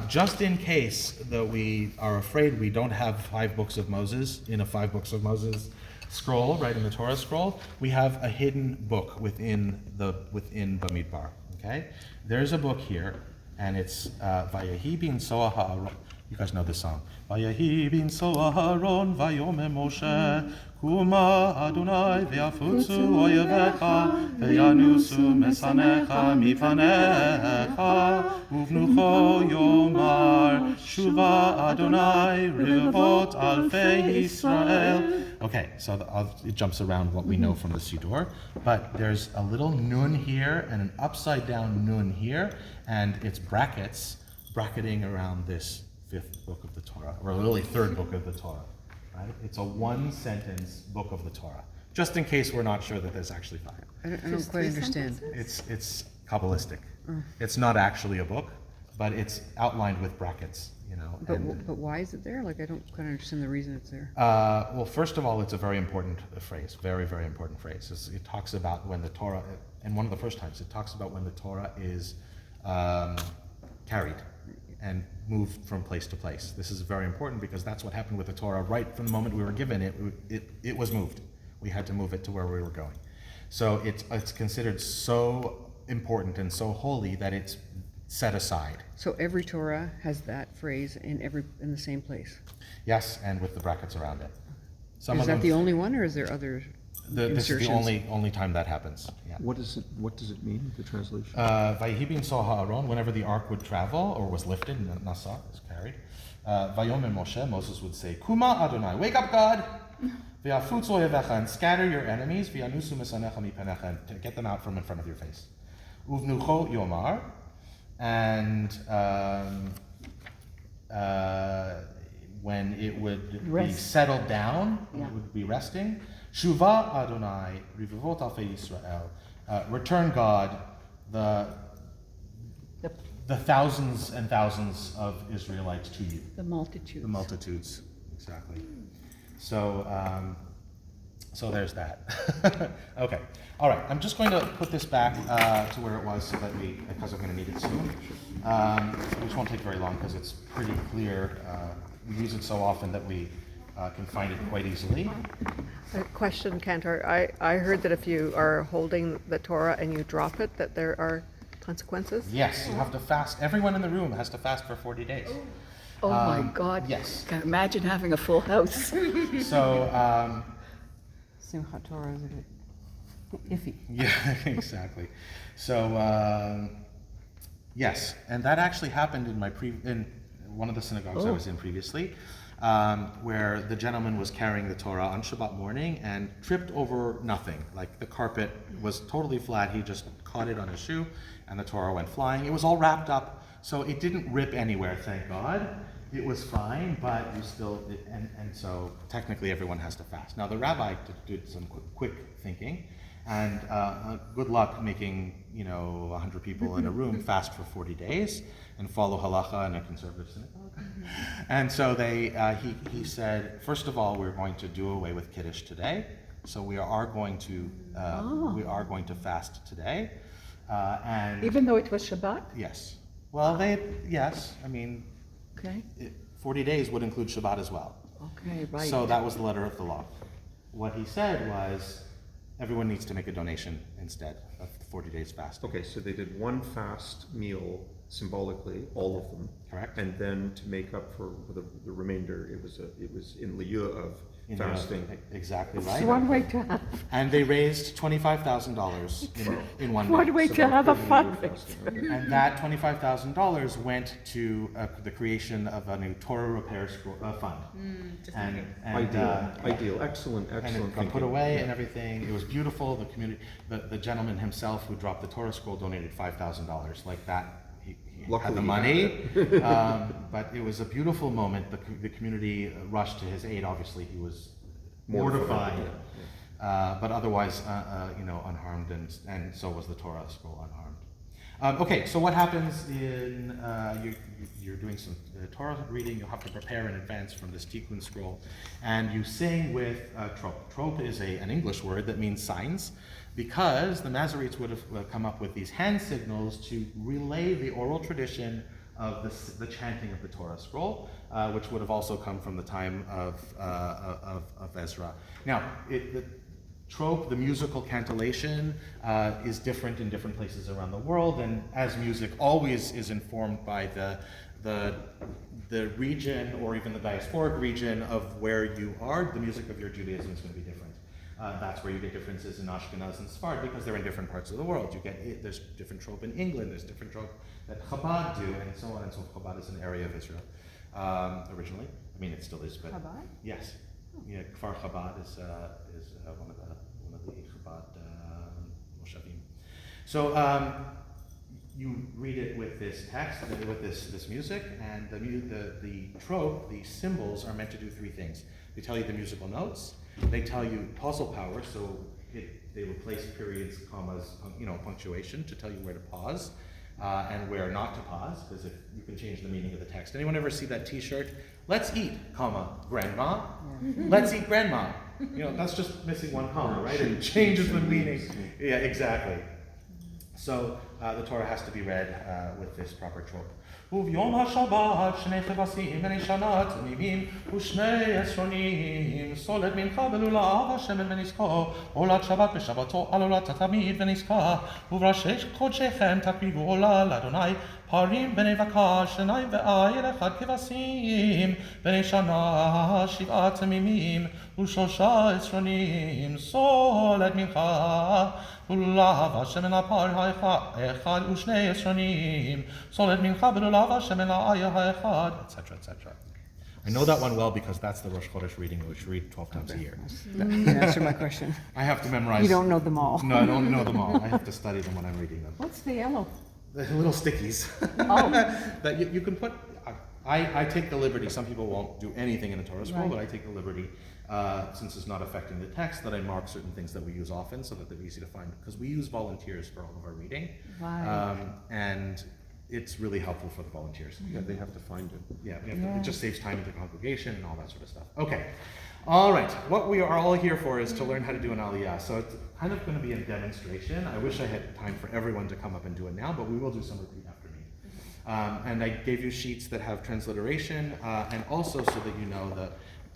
just in case that we are afraid we don't have 5 books of Moses in a 5 books of Moses scroll, right in the Torah scroll. We have a hidden book within Bamidbar. Okay, there's a book here, and it's Vayehi bin Soah. You guys know this song. Vayehi bin Soaharon Vayome Moshe Kuma Adonai Ve'afutzu Oyevecha Ve'yanusu Mesanecha Mipanecha Uvnucho Yomar Shuva Adonai Rivot Alfei Israel. Okay, so it jumps around what we know from the Siddur, but there's a little nun here and an upside down nun here, and it's bracketing around this 5th book of the Torah, or really 3rd book of the Torah, right? It's a 1-sentence book of the Torah, just in case we're not sure that there's actually 5. I don't quite understand. It's Kabbalistic. It's not actually a book, but it's outlined with brackets, you know. But why is it there? Like, I don't kind of understand the reason it's there. Well, first of all, it's a very important phrase, very, very important phrase. It talks about when the Torah, and one of the first times, it talks about when the Torah is carried and moved from place to place. This is very important because that's what happened with the Torah. Right from the moment we were given it, it was moved. We had to move it to where we were going. So it's considered so important and so holy that it's set aside. So every Torah has that phrase in the same place. Yes, and with the brackets around it. Some Is of that them, the only one, or is there other this is insertions? the only time that happens. Yeah. What does it mean, the translation? Vayihibin saw Haaron, whenever the ark would travel or was lifted, Nasa is carried. Vayomer Moshe, Moses would say, Kuma Adonai, wake up God, v'yafutz oyevecha, and scatter your enemies, v'yanusu misanecha mipanecha, and to get them out from in front of your face. Uvnucho Yomar, and when it would be Rest. settled down, Yeah. it would be resting. Shuva Adonai, Rivavot Alfei Yisrael, return God, the thousands and thousands of Israelites to you. The multitudes. The multitudes, exactly. So, so there's that. Okay, all right. I'm just going to put this back to where it was so that because I'm going to need it soon. Which won't take very long because it's pretty clear. We use it so often that we can find it quite easily. A question, Cantor. I heard that if you are holding the Torah and you drop it, that there are consequences? Yes, you have to fast. Everyone in the room has to fast for 40 days. Oh my God. Yes. Can imagine having a full house. So, Simchat Torah is a bit iffy. yeah, exactly. So, yes, and that actually happened in one of the synagogues I was in previously, where the gentleman was carrying the Torah on Shabbat morning and tripped over nothing. Like the carpet was totally flat. He just caught it on his shoe, and the Torah went flying. It was all wrapped up, so it didn't rip anywhere, thank God. It was fine, but you still, and so technically everyone has to fast. Now the rabbi did some quick thinking, and good luck making 100 people in a room fast for 40 days and follow halacha in a conservative synagogue. And so he said, first of all, we're going to do away with kiddush today, so we are going to fast today, and Even though it was Shabbat? yes, well yes, I mean. Okay. 40 days would include Shabbat as well. Okay, right. So that was the letter of the law. What he said was, everyone needs to make a donation instead of 40 days fast. Okay, so they did one fast meal symbolically, all of them. Correct. And then to make up for the remainder, it was in lieu of fasting. Exactly It's right. one way to have, And they raised $25,000 in one one day. way So to about have a 30 fun years fasting, okay. And that $25,000 went to the creation of a new Torah repair fund. And Ideal, excellent and it got thinking. put away Yeah. and everything. It was beautiful. The community, the gentleman himself who dropped the Torah scroll donated $5,000. Like that, he had Luckily the he money. But it was a beautiful moment. The community rushed to his aid. Obviously, he was mortified, but otherwise, unharmed, and so was the Torah scroll unharmed. Okay, so what happens in you're doing some Torah reading? You'll have to prepare in advance from this Tikkun scroll, and you sing with trop. Trop is an English word that means signs, because the Masoretes would have come up with these hand signals to relay the oral tradition of the chanting of the Torah scroll, which would have also come from the time of Ezra. Now, the trope, the musical cantillation, is different in different places around the world, and as music always is informed by the region or even the diasporic region of where you are, the music of your Judaism is going to be different. That's where you get differences in Ashkenaz and Sfard because they're in different parts of the world. There's different trope in England, there's different trope that Chabad do, and so on and so forth. Chabad is an area of Israel originally. I mean, it still is, but Chabad? yes, yeah. Kfar Chabad is one of the Chabad moshavim. So you read it with this text, with this music, and the trope, the symbols are meant to do three things. They tell you the musical notes. They tell you pausal power, so they replace periods, commas, punctuation to tell you where to pause. and where not to pause, because if you can change the meaning of the text. Anyone ever see that T-shirt? Let's eat, comma, grandma. Let's eat, grandma. You know, that's just missing one comma, right? It changes the meaning. Yeah, exactly. So the Torah has to be read with this proper trope. וביום השבת שני כבשים בני שנה תמימים ושני עשרונים סולת מנחה בלולב השמן ונזכו עולת שבת בשבתו על עולת התמיד ונזכה ובראשי קודשיכם תקריבו עולה לאדוני פרים בני בקר שניים ואיל אחד כבשים בני שנה שבעה תמימים ושלושה עשרונים סולת מנחה ולולב השמן הפר האחד ושני עשרונים סולת מנחה בלולב השמן האיל האחד, etc., etc. I know that one well because that's the Rosh Chodesh reading, which we read 12 times a year. You answered my question. I have to memorize. You don't know them all. No, I don't know them all. I have to study them when I'm reading them. What's the yellow? The little stickies. Oh. That you can put. I take the liberty. Some people won't do anything in a Torah scroll, Right. but I take the liberty, since it's not affecting the text, that I mark certain things that we use often so that they're easy to find. Because we use volunteers for all of our reading, Right. and it's really helpful for the volunteers. Yeah, they have to find it. Yeah, it just saves time in the congregation and all that sort of stuff. Okay, all right. What we are all here for is to learn how to do an Aliya. So it's kind of going to be a demonstration. I wish I had time for everyone to come up and do it now, but we will do some repeat after me. And I gave you sheets that have transliteration, and also so that you know that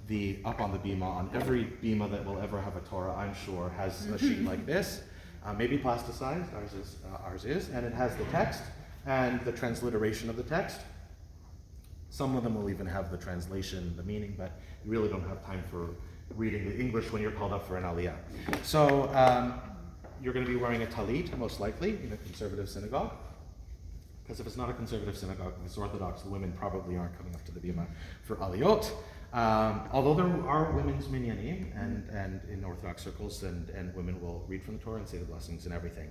the up on the bima, on every bima that will ever have a Torah, I'm sure, has a sheet like this, maybe plasticized. Ours is, and it has the text and the transliteration of the text. Some of them will even have the translation, the meaning, but you really don't have time for reading the English when you're called up for an Aliyah. So you're going to be wearing a talit, most likely, in a conservative synagogue. Because if it's not a conservative synagogue, if it's Orthodox, the women probably aren't coming up to the bima for Aliyot. Although there are women's minyanim, and in Orthodox circles, and women will read from the Torah and say the blessings and everything.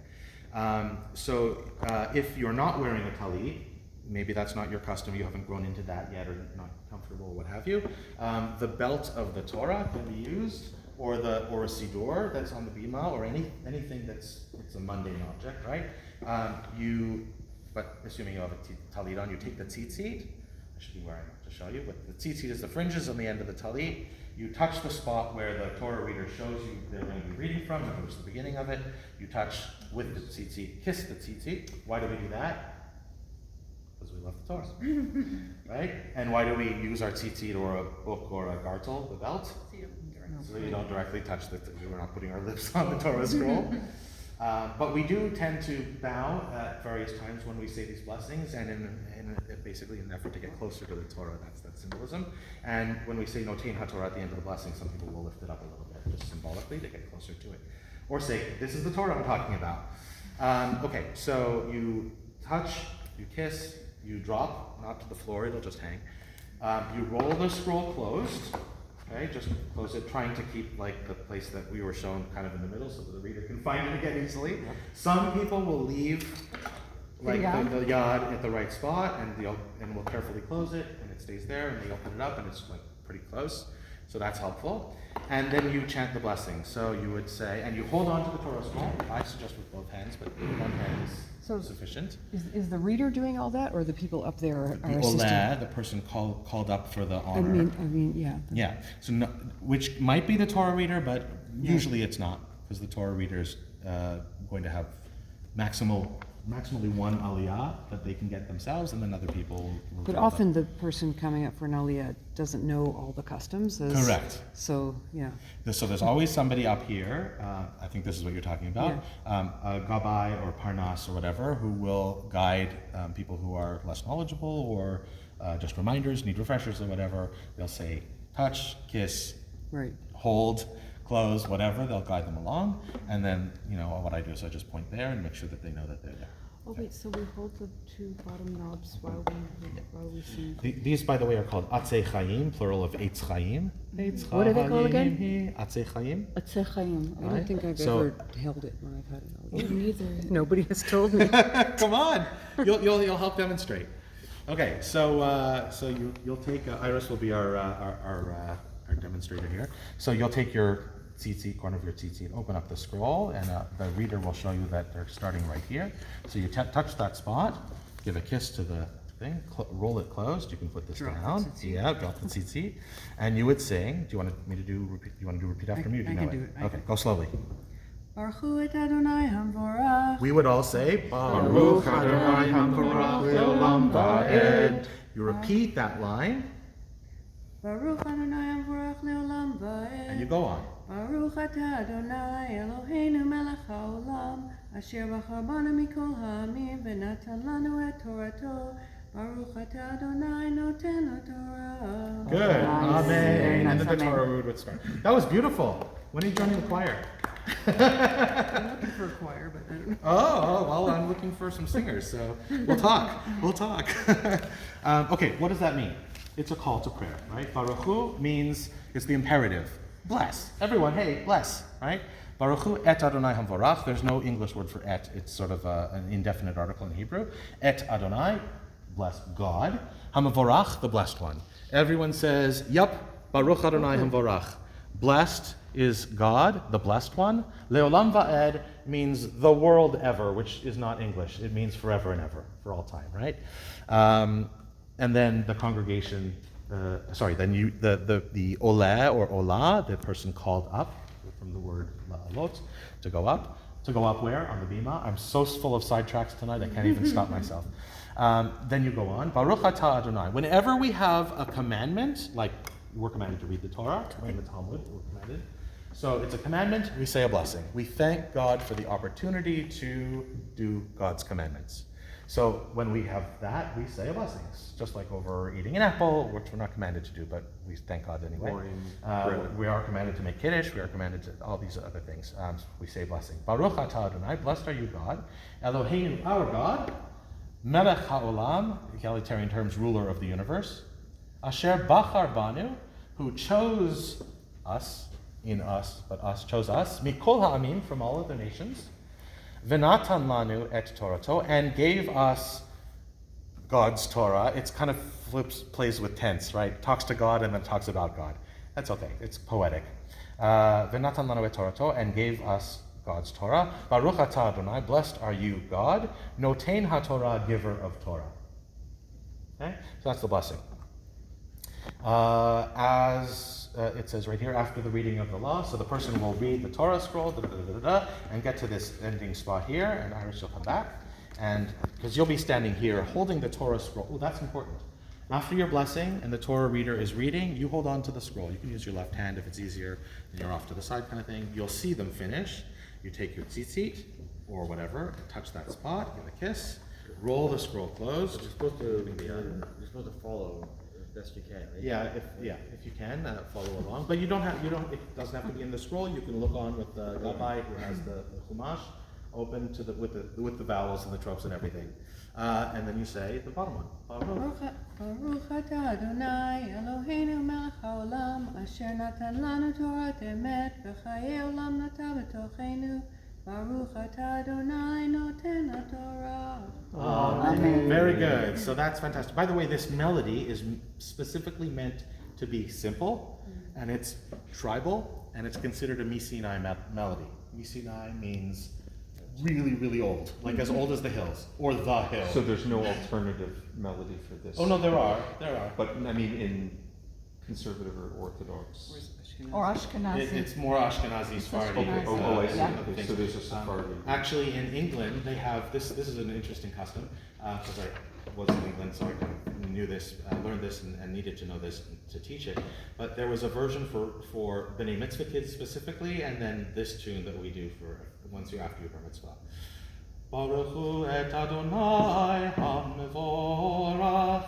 So if you're not wearing a talit, maybe that's not your custom, you haven't grown into that yet, or not comfortable, or what have you, the belt of the Torah can be used, or a siddur that's on the bima, or anything it's a mundane object, right? But assuming you have a talit on, you take the tzitzit. I should be wearing it to show you, but the tzitzit is the fringes on the end of the talit. You touch the spot where the Torah reader shows you they're going to be reading from, that was the beginning of it. You touch with the tzitzit, kiss the tzitzit. Why do we do that? Because we love the Torah, right? And why do we use our tzitzit or a book or a gartel, the belt? So you don't directly touch we're not putting our lips on the Torah scroll. But we do tend to bow at various times when we say these blessings, and in basically an effort to get closer to the Torah, that's that symbolism. And when we say Notein HaTorah at the end of the blessing, some people will lift it up a little bit, just symbolically, to get closer to it. Or say, this is the Torah I'm talking about. Okay, so you touch, you kiss, you drop, not to the floor, it'll just hang. You roll the scroll closed. Okay, just close it, trying to keep like the place that we were shown kind of in the middle so that the reader can find it again easily. Some people will leave like the yad at the right spot, and we'll carefully close it, and it stays there, and they open it up, and it's like pretty close. So that's helpful. And then you chant the blessing. So you would say, and you hold on to the Torah scroll. I suggest with both hands, but one hand is sufficient. Is the reader doing all that, or the people up there are The assisting? Olah, the person called up for the honor. I mean, yeah. Yeah, so which might be the Torah reader, but usually it's not, because the Torah reader is going to have maximally one aliyah that they can get themselves, and then other people will But get often the person coming up for an Aliya doesn't know all the customs. Correct. So, yeah. So there's always somebody up here, I think this is what you're talking about, a Gabbai or Parnas or whatever, who will guide people who are less knowledgeable or just reminders, need refreshers or whatever. They'll say touch, kiss, Right. hold, close, whatever, they'll guide them along. And then, what I do is I just point there and make sure that they know that they're there. Oh wait, so we hold the two bottom knobs while we sing. These, by the way, are called Atzei Chaim, plural of Eitz Chaim. What are they called again? Atzei Chaim. Atzechayim. I Right. don't think I've So- ever held it when I've had an Aliya. Neither. Nobody has told me. Come on, you'll help demonstrate. Okay, so you'll take Iris will be our demonstrator here. So you'll take your tzitzit, corner of your tzitzit, open up the scroll, and the reader will show you that they're starting right here. So you touch that spot, give a kiss to the thing, roll it closed. You can put this down. Yeah, drop the tzitzit, and you would sing. Do you want me to do repeat? You want to do repeat after me? Or do you know I can do it. Okay, go slowly. Baruch hu et Adonai hamvorach. We would all say, Baruch Adonai hamvorach leolam va'ed. You repeat that line, Baruch Adonai hamvorach leolam va'ed. and you go on. Baruch atah Adonai Eloheinu melech haolam, asher bachar banu mikol ha'amim v'natan lanu et Torato. Baruch atah Adonai noten LaTorah. Good. Nice. Amen. Very And nice. then the Amen. Torah read would start. That was beautiful. When are you joining the choir? I'm looking for a choir, but I don't know. Oh, well, I'm looking for some singers, so we'll talk. We'll talk. Okay, what does that mean? It's a call to prayer, right? Baruch Hu means, it's the imperative. Bless. Everyone, hey, bless, right? Baruch Hu et Adonai hamvorach. There's no English word for et. It's sort of an indefinite article in Hebrew. Et Adonai, bless God. Hamvorach, the blessed one. Everyone says, yup, Baruch Adonai hamvorach. Blessed is God, the blessed one. Leolam va'ed means the world ever, which is not English. It means forever and ever, for all time, right? And then the congregation, the oleh or olah, the person called up, from the word la'alot, to go up. To go up where? On the bima. I'm so full of sidetracks tonight, I can't even stop myself. Then you go on. Baruch atah Adonai. Whenever we have a commandment, like we're commanded to read the Torah, in the Talmud, we're commanded. So it's a commandment, we say a blessing. We thank God for the opportunity to do God's commandments. So when we have that, we say a blessing. Just like over eating an apple, which we're not commanded to do, but we thank God anyway. We are commanded to make kiddush, we are commanded to all these other things. We say blessing. Baruch atah Adonai, blessed are you God. Eloheinu, our God. Melech haolam, egalitarian terms, ruler of the universe. Asher bachar banu, who chose us, in us, but us, chose us, mikol ha'amim, from all of the nations, v'natan lanu et Torato, and gave us God's Torah. It's kind of plays with tense, right? Talks to God and then talks about God. That's okay, it's poetic. V'natan lanu et Torato, and gave us God's Torah. Baruch atah Adonai, blessed are you, God, noten haTorah, giver of Torah. Okay, so that's the blessing. It says right here, after the reading of the law, so the person will read the Torah scroll, and get to this ending spot here, and Iris will come back, and because you'll be standing here holding the Torah scroll. Oh, that's important. After your blessing and the Torah reader is reading, you hold on to the scroll. You can use your left hand if it's easier, and you're off to the side kind of thing. You'll see them finish. You take your tzitzit, or whatever, touch that spot, give a kiss, roll the scroll closed. You're supposed to follow as best you can, right? Yeah, if you can follow along, but it doesn't have to be in the scroll. You can look on with the gabbai who has the chumash open to with the vowels and the tropes and everything, and then you say the bottom one. Baruch atah Adonai Eloheinu melech haolam, asher natan lanu Torat emet, v'chayei olam nata b'tochenu. Baruch atah Adonai noten LaTorah. Amen. Very good. So that's fantastic. By the way, this melody is specifically meant to be simple, and it's tribal, and it's considered a Misinai melody. Misinai means really, really old, like as old as the hills, or the hill. So there's no alternative melody for this? Oh no, there are. But I mean in conservative or Orthodox? Or Ashkenazi. It's more Ashkenazi, Sephardi. I see. Yeah. Okay, so there's a Sephardi. Actually, in England, they have this. This is an interesting custom because I was in England, so I kind of knew this, learned this, and needed to know this to teach it. But there was a version for B'nai Mitzvah kids specifically, and then this tune that we do for once you're after your bar mitzvah. Baruch hu et Adonai ha'mevorach.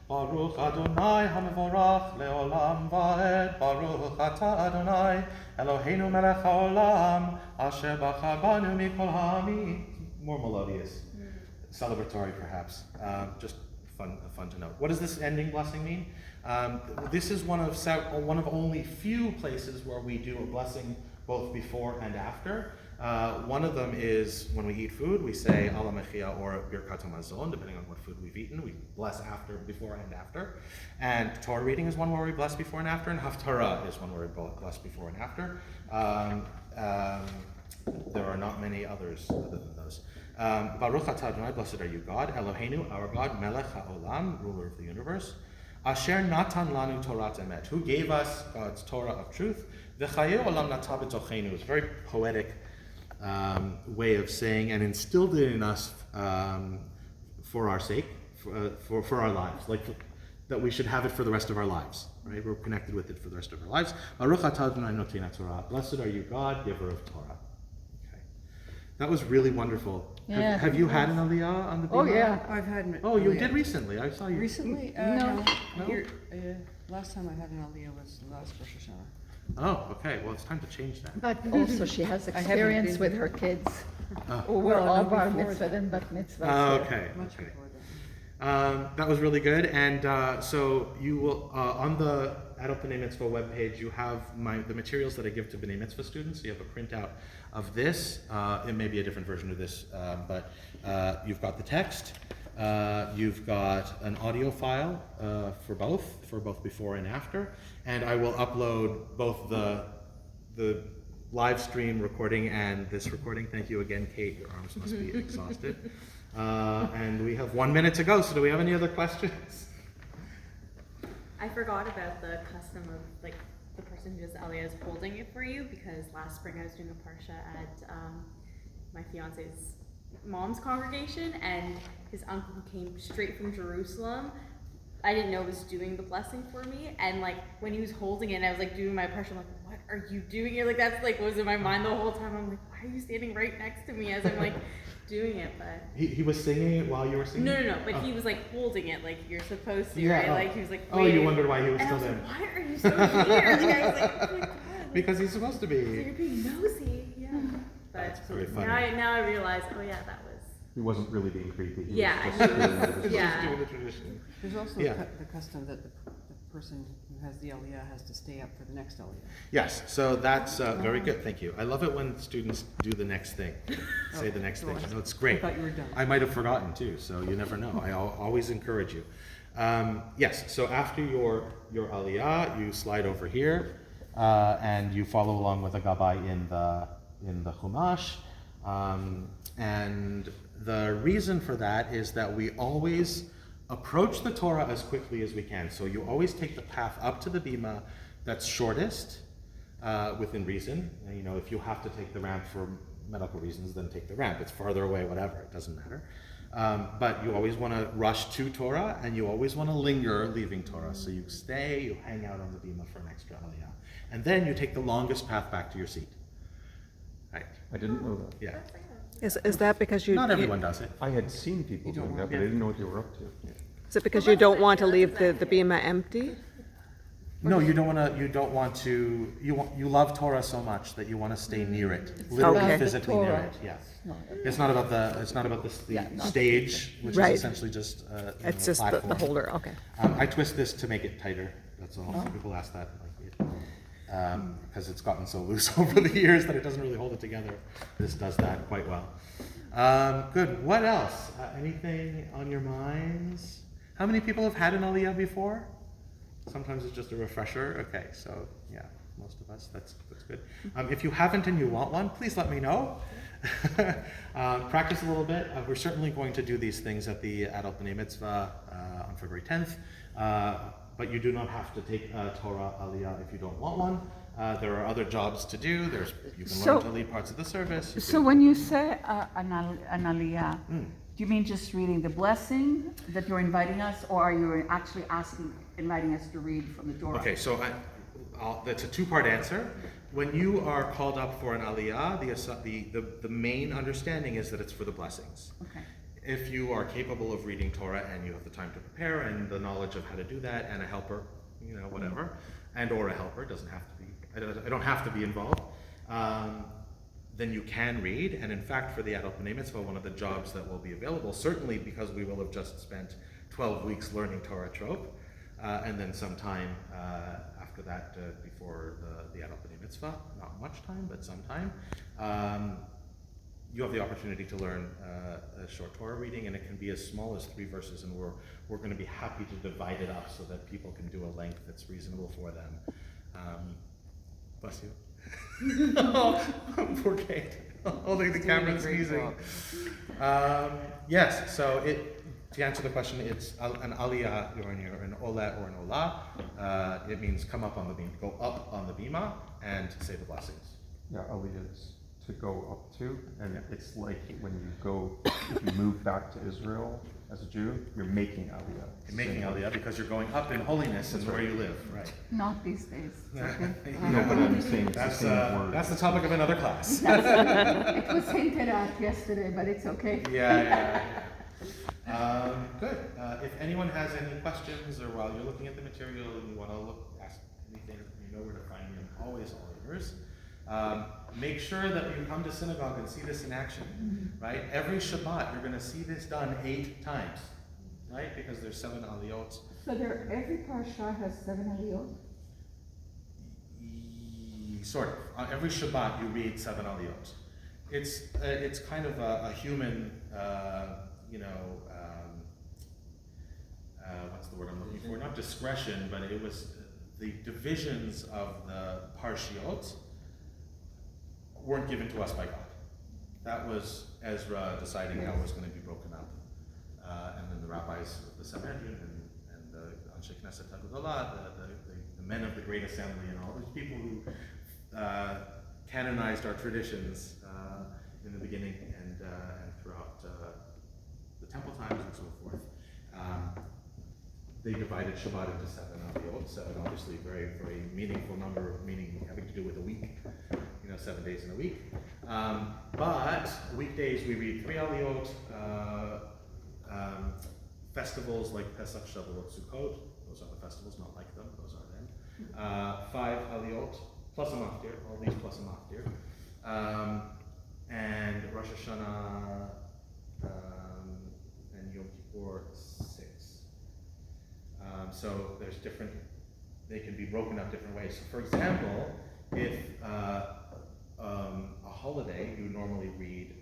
Baruch Adonai HaMevorach leolam va'ed. Baruch atah Adonai Eloheinu melech haolam, asher bachar banu mikol ha'amim. More melodious, celebratory perhaps. Just fun to note. What does this ending blessing mean? This is one of only few places where we do a blessing both before and after. One of them is when we eat food, we say Ala Mechia or Birkat HaMazon, depending on what food we've eaten. We bless after, before, and after. And Torah reading is one where we bless before and after, and Haftarah is one where we bless before and after. There are not many others other than those. Baruch atah Adonai, blessed are you, God, Eloheinu, our God, Melech HaOlam, ruler of the universe. Asher natan lanu Torah emet, who gave us God's Torah of truth. V'chayei olam nata b'tocheinu, is a very poetic way of saying, and instilled it in us for our sake, for our lives, like that we should have it for the rest of our lives, right? We're connected with it for the rest of our lives. Baruch atah Adonai noten Torah, blessed are you, God, giver of Torah. Okay, that was really wonderful. Yeah. Have you had an Aliyah on the Bima? Oh, yeah. I've had an Oh, you Aliyah. did recently. I saw you. Recently? No. No? Here, last time I had an Aliyah was last Rosh Hashanah. Oh, okay. Well, it's time to change that. But also she has haven't experience been- with her kids. Ah. Who were Well, all no, bar before mitzvah that. and bat mitzvah. Okay. Much Okay. before that. That was really good. And so you will, on the Adult B'nai Mitzvah webpage, you have the materials that I give to B'nai Mitzvah students. So you have a printout of this. It may be a different version of this, but you've got the text. You've got an audio file for both before and after. And I will upload both the live stream recording and this recording. Thank you again, Kate. Your arms must be exhausted. And we have 1 minute to go, so do we have any other questions? I forgot about the custom of like the person who does Aliya is holding it for you, because last spring I was doing a parsha at my fiance's mom's congregation, and his uncle who came straight from Jerusalem, I didn't know was doing the blessing for me, and like when he was holding it and I was like doing my parsha, I'm like, what are you doing here? Like that's like what was in my mind the whole time. I'm like, why are you standing right next to me as I'm like doing it? But He was singing it while you were singing? no, but Oh. he was like holding it like you're supposed to, Yeah, right? oh. Like he was like, Oh, you waiting. wondered why he was And I still was there. like, why are you still here? Like I was like, oh my god. Like, Because he's supposed to so you're be. being nosy, yeah. But That's very funny. now I realize, oh yeah, that was. He wasn't really being creepy. He Yeah, was he just was- doing it. He was Yeah. doing the tradition. There's also Yeah. the custom that the person who has the Aliyah has to stay up for the next Aliyah. Yes, so that's very good. Thank you. I love it when students do the next thing, say the next thing. No, it's great. I thought you were done. I might have forgotten too, so you never know. I always encourage you. Yes, so after your Aliyah, you slide over here and you follow along with a gabbai in the Chumash. And the reason for that is that we always approach the Torah as quickly as we can. So you always take the path up to the bima that's shortest, within reason. And, you know, if you have to take the ramp for medical reasons, then take the ramp. It's farther away, whatever, it doesn't matter. But you always want to rush to Torah, and you always want to linger leaving Torah. So you stay, you hang out on the bima for an extra aliyah. And then you take the longest path back to your seat. Right, I didn't know that. yeah. Is that because you? Not everyone does it. I had seen people don't doing want- that, but I didn't know what they were up to. Is it because you don't want to leave the bima empty? No, you don't want to. You love Torah so much that you want to stay near it, literally Okay. physically near Torah. it. Yeah. No, It's not about the Yeah, not stage, which Right. is essentially just It's a just the platform. holder, okay. I twist this to make it tighter. That's all. Some people ask that, because it's gotten so loose over the years that it doesn't really hold it together. This does that quite well. Good. What else? Anything on your minds? How many people have had an Aliyah before? Sometimes it's just a refresher. Okay, so yeah, most of us. That's good. If you haven't and you want one, please let me know. Practice a little bit. We're certainly going to do these things at the Adult B'nai Mitzvah on February 10th, but you do not have to take a Torah Aliyah if you don't want one. There are other jobs to do. You can So- learn to lead parts of the service. You So can- when you say an aliyah, do you mean just reading the blessing that you're inviting us, or are you actually inviting us to read from the Torah? Okay, so that's a two-part answer. When you are called up for an aliyah, the main understanding is that it's for the blessings. Okay. If you are capable of reading Torah and you have the time to prepare and the knowledge of how to do that, and a helper, whatever, and or a helper, doesn't have to be. I don't have to be involved. Then you can read, and in fact, for the Adult B'nai Mitzvah, one of the jobs that will be available, certainly because we will have just spent 12 weeks learning Torah trope, and then some time after after that, before the adult b'nai mitzvah, not much time, but some time, you have the opportunity to learn a short Torah reading, and it can be as small as 3 verses, and we're going to be happy to divide it up so that people can do a length that's reasonable for them. Bless you. Poor Kate. Holding the camera and sneezing. Yes, so to answer the question, it's an Aliya or an Ola or an Ola. It means come up on the beam, go up on the bima and say the blessings. Yeah, Aliya is to go up to, and it's like when you go, if you move back to Israel as a Jew, you're making Aliya. You're making Aliya because you're going up in holiness and where you live, right? Not these days. Okay. No, but I'm saying it's That's, the same word. that's the topic of another class. It was hinted at yesterday, but it's okay. Yeah. Good. If anyone has any questions, or while you're looking at the material and you want to ask anything, you know where to find me. I'm always all ears. Make sure that you come to synagogue and see this in action, right? Every Shabbat, you're going to see this done 8 times, right? Because there's 7 aliyot. So every parsha has 7 aliyot? Sort of. Every Shabbat, you read 7 aliyot. It's kind of a human, what's the word I'm looking for? Not discretion, but it was the divisions of the parshiot weren't given to us by God. That was Ezra deciding how it was going to be broken up. And then the rabbis of the Sanhedrin and the Anshe Knesset Hagedolah, the men of the Great Assembly, and all these people who canonized our traditions in the beginning and throughout the temple times and so forth. They divided Shabbat into 7 aliyot, 7 obviously very, very meaningful number, meaning having to do with a week, 7 days in a week. But weekdays we read 3 aliyot, festivals like Pesach, Shavuot, Sukkot, those are the festivals, not like them, those are them. 5 aliyot, plus a maftir, all these plus a maftir. And Rosh Hashanah and Yom Kippur, 6. So there's different, they can be broken up different ways. So for example, if a holiday, you normally read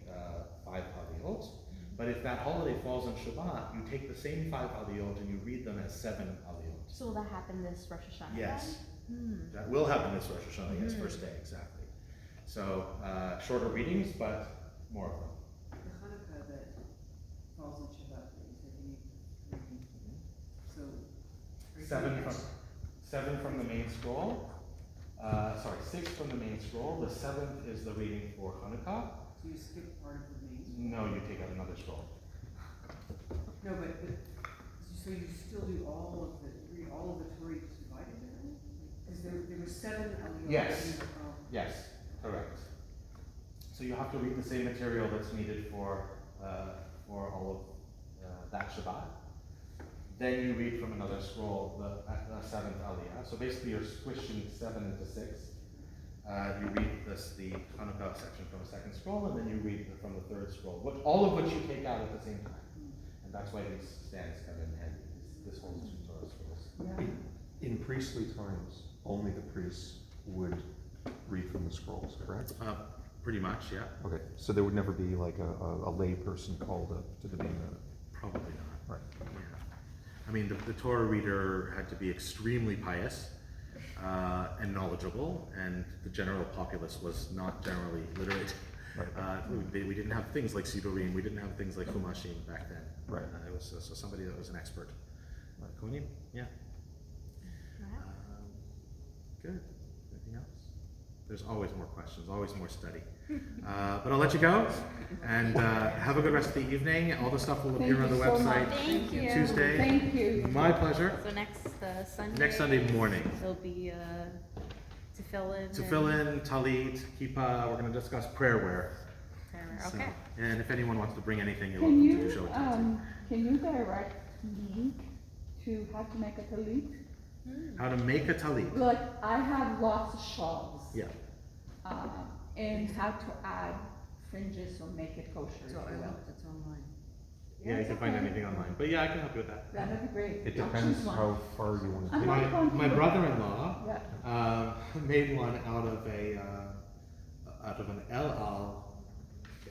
5 aliyot, but if that holiday falls on Shabbat, you take the same 5 aliyot and you read them as 7 aliyot. So will that happen this Rosh Hashanah? Yes. Then? That will happen this Rosh Hashanah, yes, first day, exactly. So shorter readings, but more of them. The Hanukkah that falls on Shabbat, that you said you need reading. So. are you 7 from the main scroll. 6 from the main scroll. The 7th is the reading for Hanukkah. So you skip part of the main? No, you take out another scroll. No, but so you still do all of the Torah you just divided there? Because there were 7 aliyot. Yes. Yes, correct. So you have to read the same material that's needed for all of that Shabbat. Then you read from another scroll the 7th Aliyah. So basically you're squishing 7 into 6. You read the Hanukkah section from the 2nd scroll, and then you read from the 3rd scroll, all of which you take out at the same time. And that's why these stands come in handy. This holds 2 Torah scrolls. Yeah. In priestly times, only the priests would read from the scrolls, correct? Pretty much, yeah. Okay, so there would never be like a lay person called up to the being Probably not. right. Yeah. I mean, the Torah reader had to be extremely pious and knowledgeable, and the general populace was not generally literate. Right. We didn't have things like Sidurim, we didn't have things like Chumashim back then. Right. It was so somebody that was an expert. Kohanim? Yeah. Good. Anything else? There's always more questions, always more study. But I'll let you go, and have a good rest of the evening. All the stuff will appear on the website Thank you. Tuesday. Thank you. My pleasure. So next Sunday. Next Sunday morning. It'll be to fill in. To fill in, talit, kippah, we're going to discuss prayer wear. So, Okay. and if anyone wants to bring anything, you're Can welcome to show you, it to them. can you direct me to how to make a talit? How to make a talit. Like, I have lots of shawls. Yeah. And how to add fringes or make it kosher, if you will. It's online. Yeah, you can find anything online. But yeah, I can help you with that. That'd be great. It I'll depends choose one. how far you want to I'm take not it. going to My do it. brother-in-law Yeah. made one out of an El Al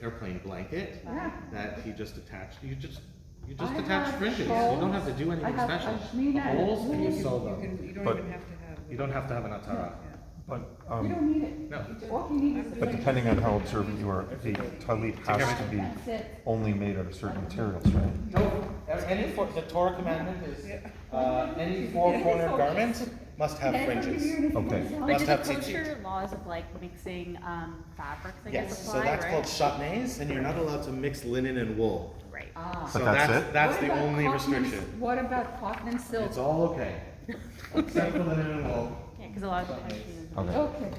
airplane blanket Yeah. that he just attached. You just I attach have fringes. You shawls. don't have to do I anything have special. pashmina and Holes and you wool. sew them. You don't But- even have to have. You don't have to have an atara. But, You don't need it. No. All you need is the but depending on how observant you are, the talit has to be That's it. only made out of certain materials, right? No, the Torah commandment is any four-cornered garment must have fringes. Okay. But Must do the have tzitzit. kosher laws of like mixing fabrics, I guess, Yes, apply, so that's right? called shatnez, and you're not allowed to mix linen and wool. Right. Ah. So But that's it? That's What the about only cotton and- restriction. What about cotton and silk? It's all okay, except for linen and wool. Yeah, because a lot of the countries. Okay. Okay.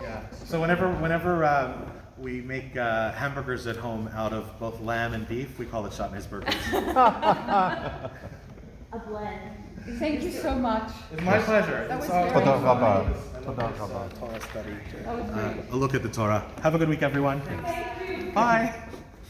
Yeah. So whenever we make hamburgers at home out of both lamb and beef, we call it shatnez burgers. A blend. Thank you so much. It's my pleasure. That It's was all- very Toda rabba. I Toda love this rabba. Torah study. That was great. A look at the Torah. Have a good week, everyone. Bye.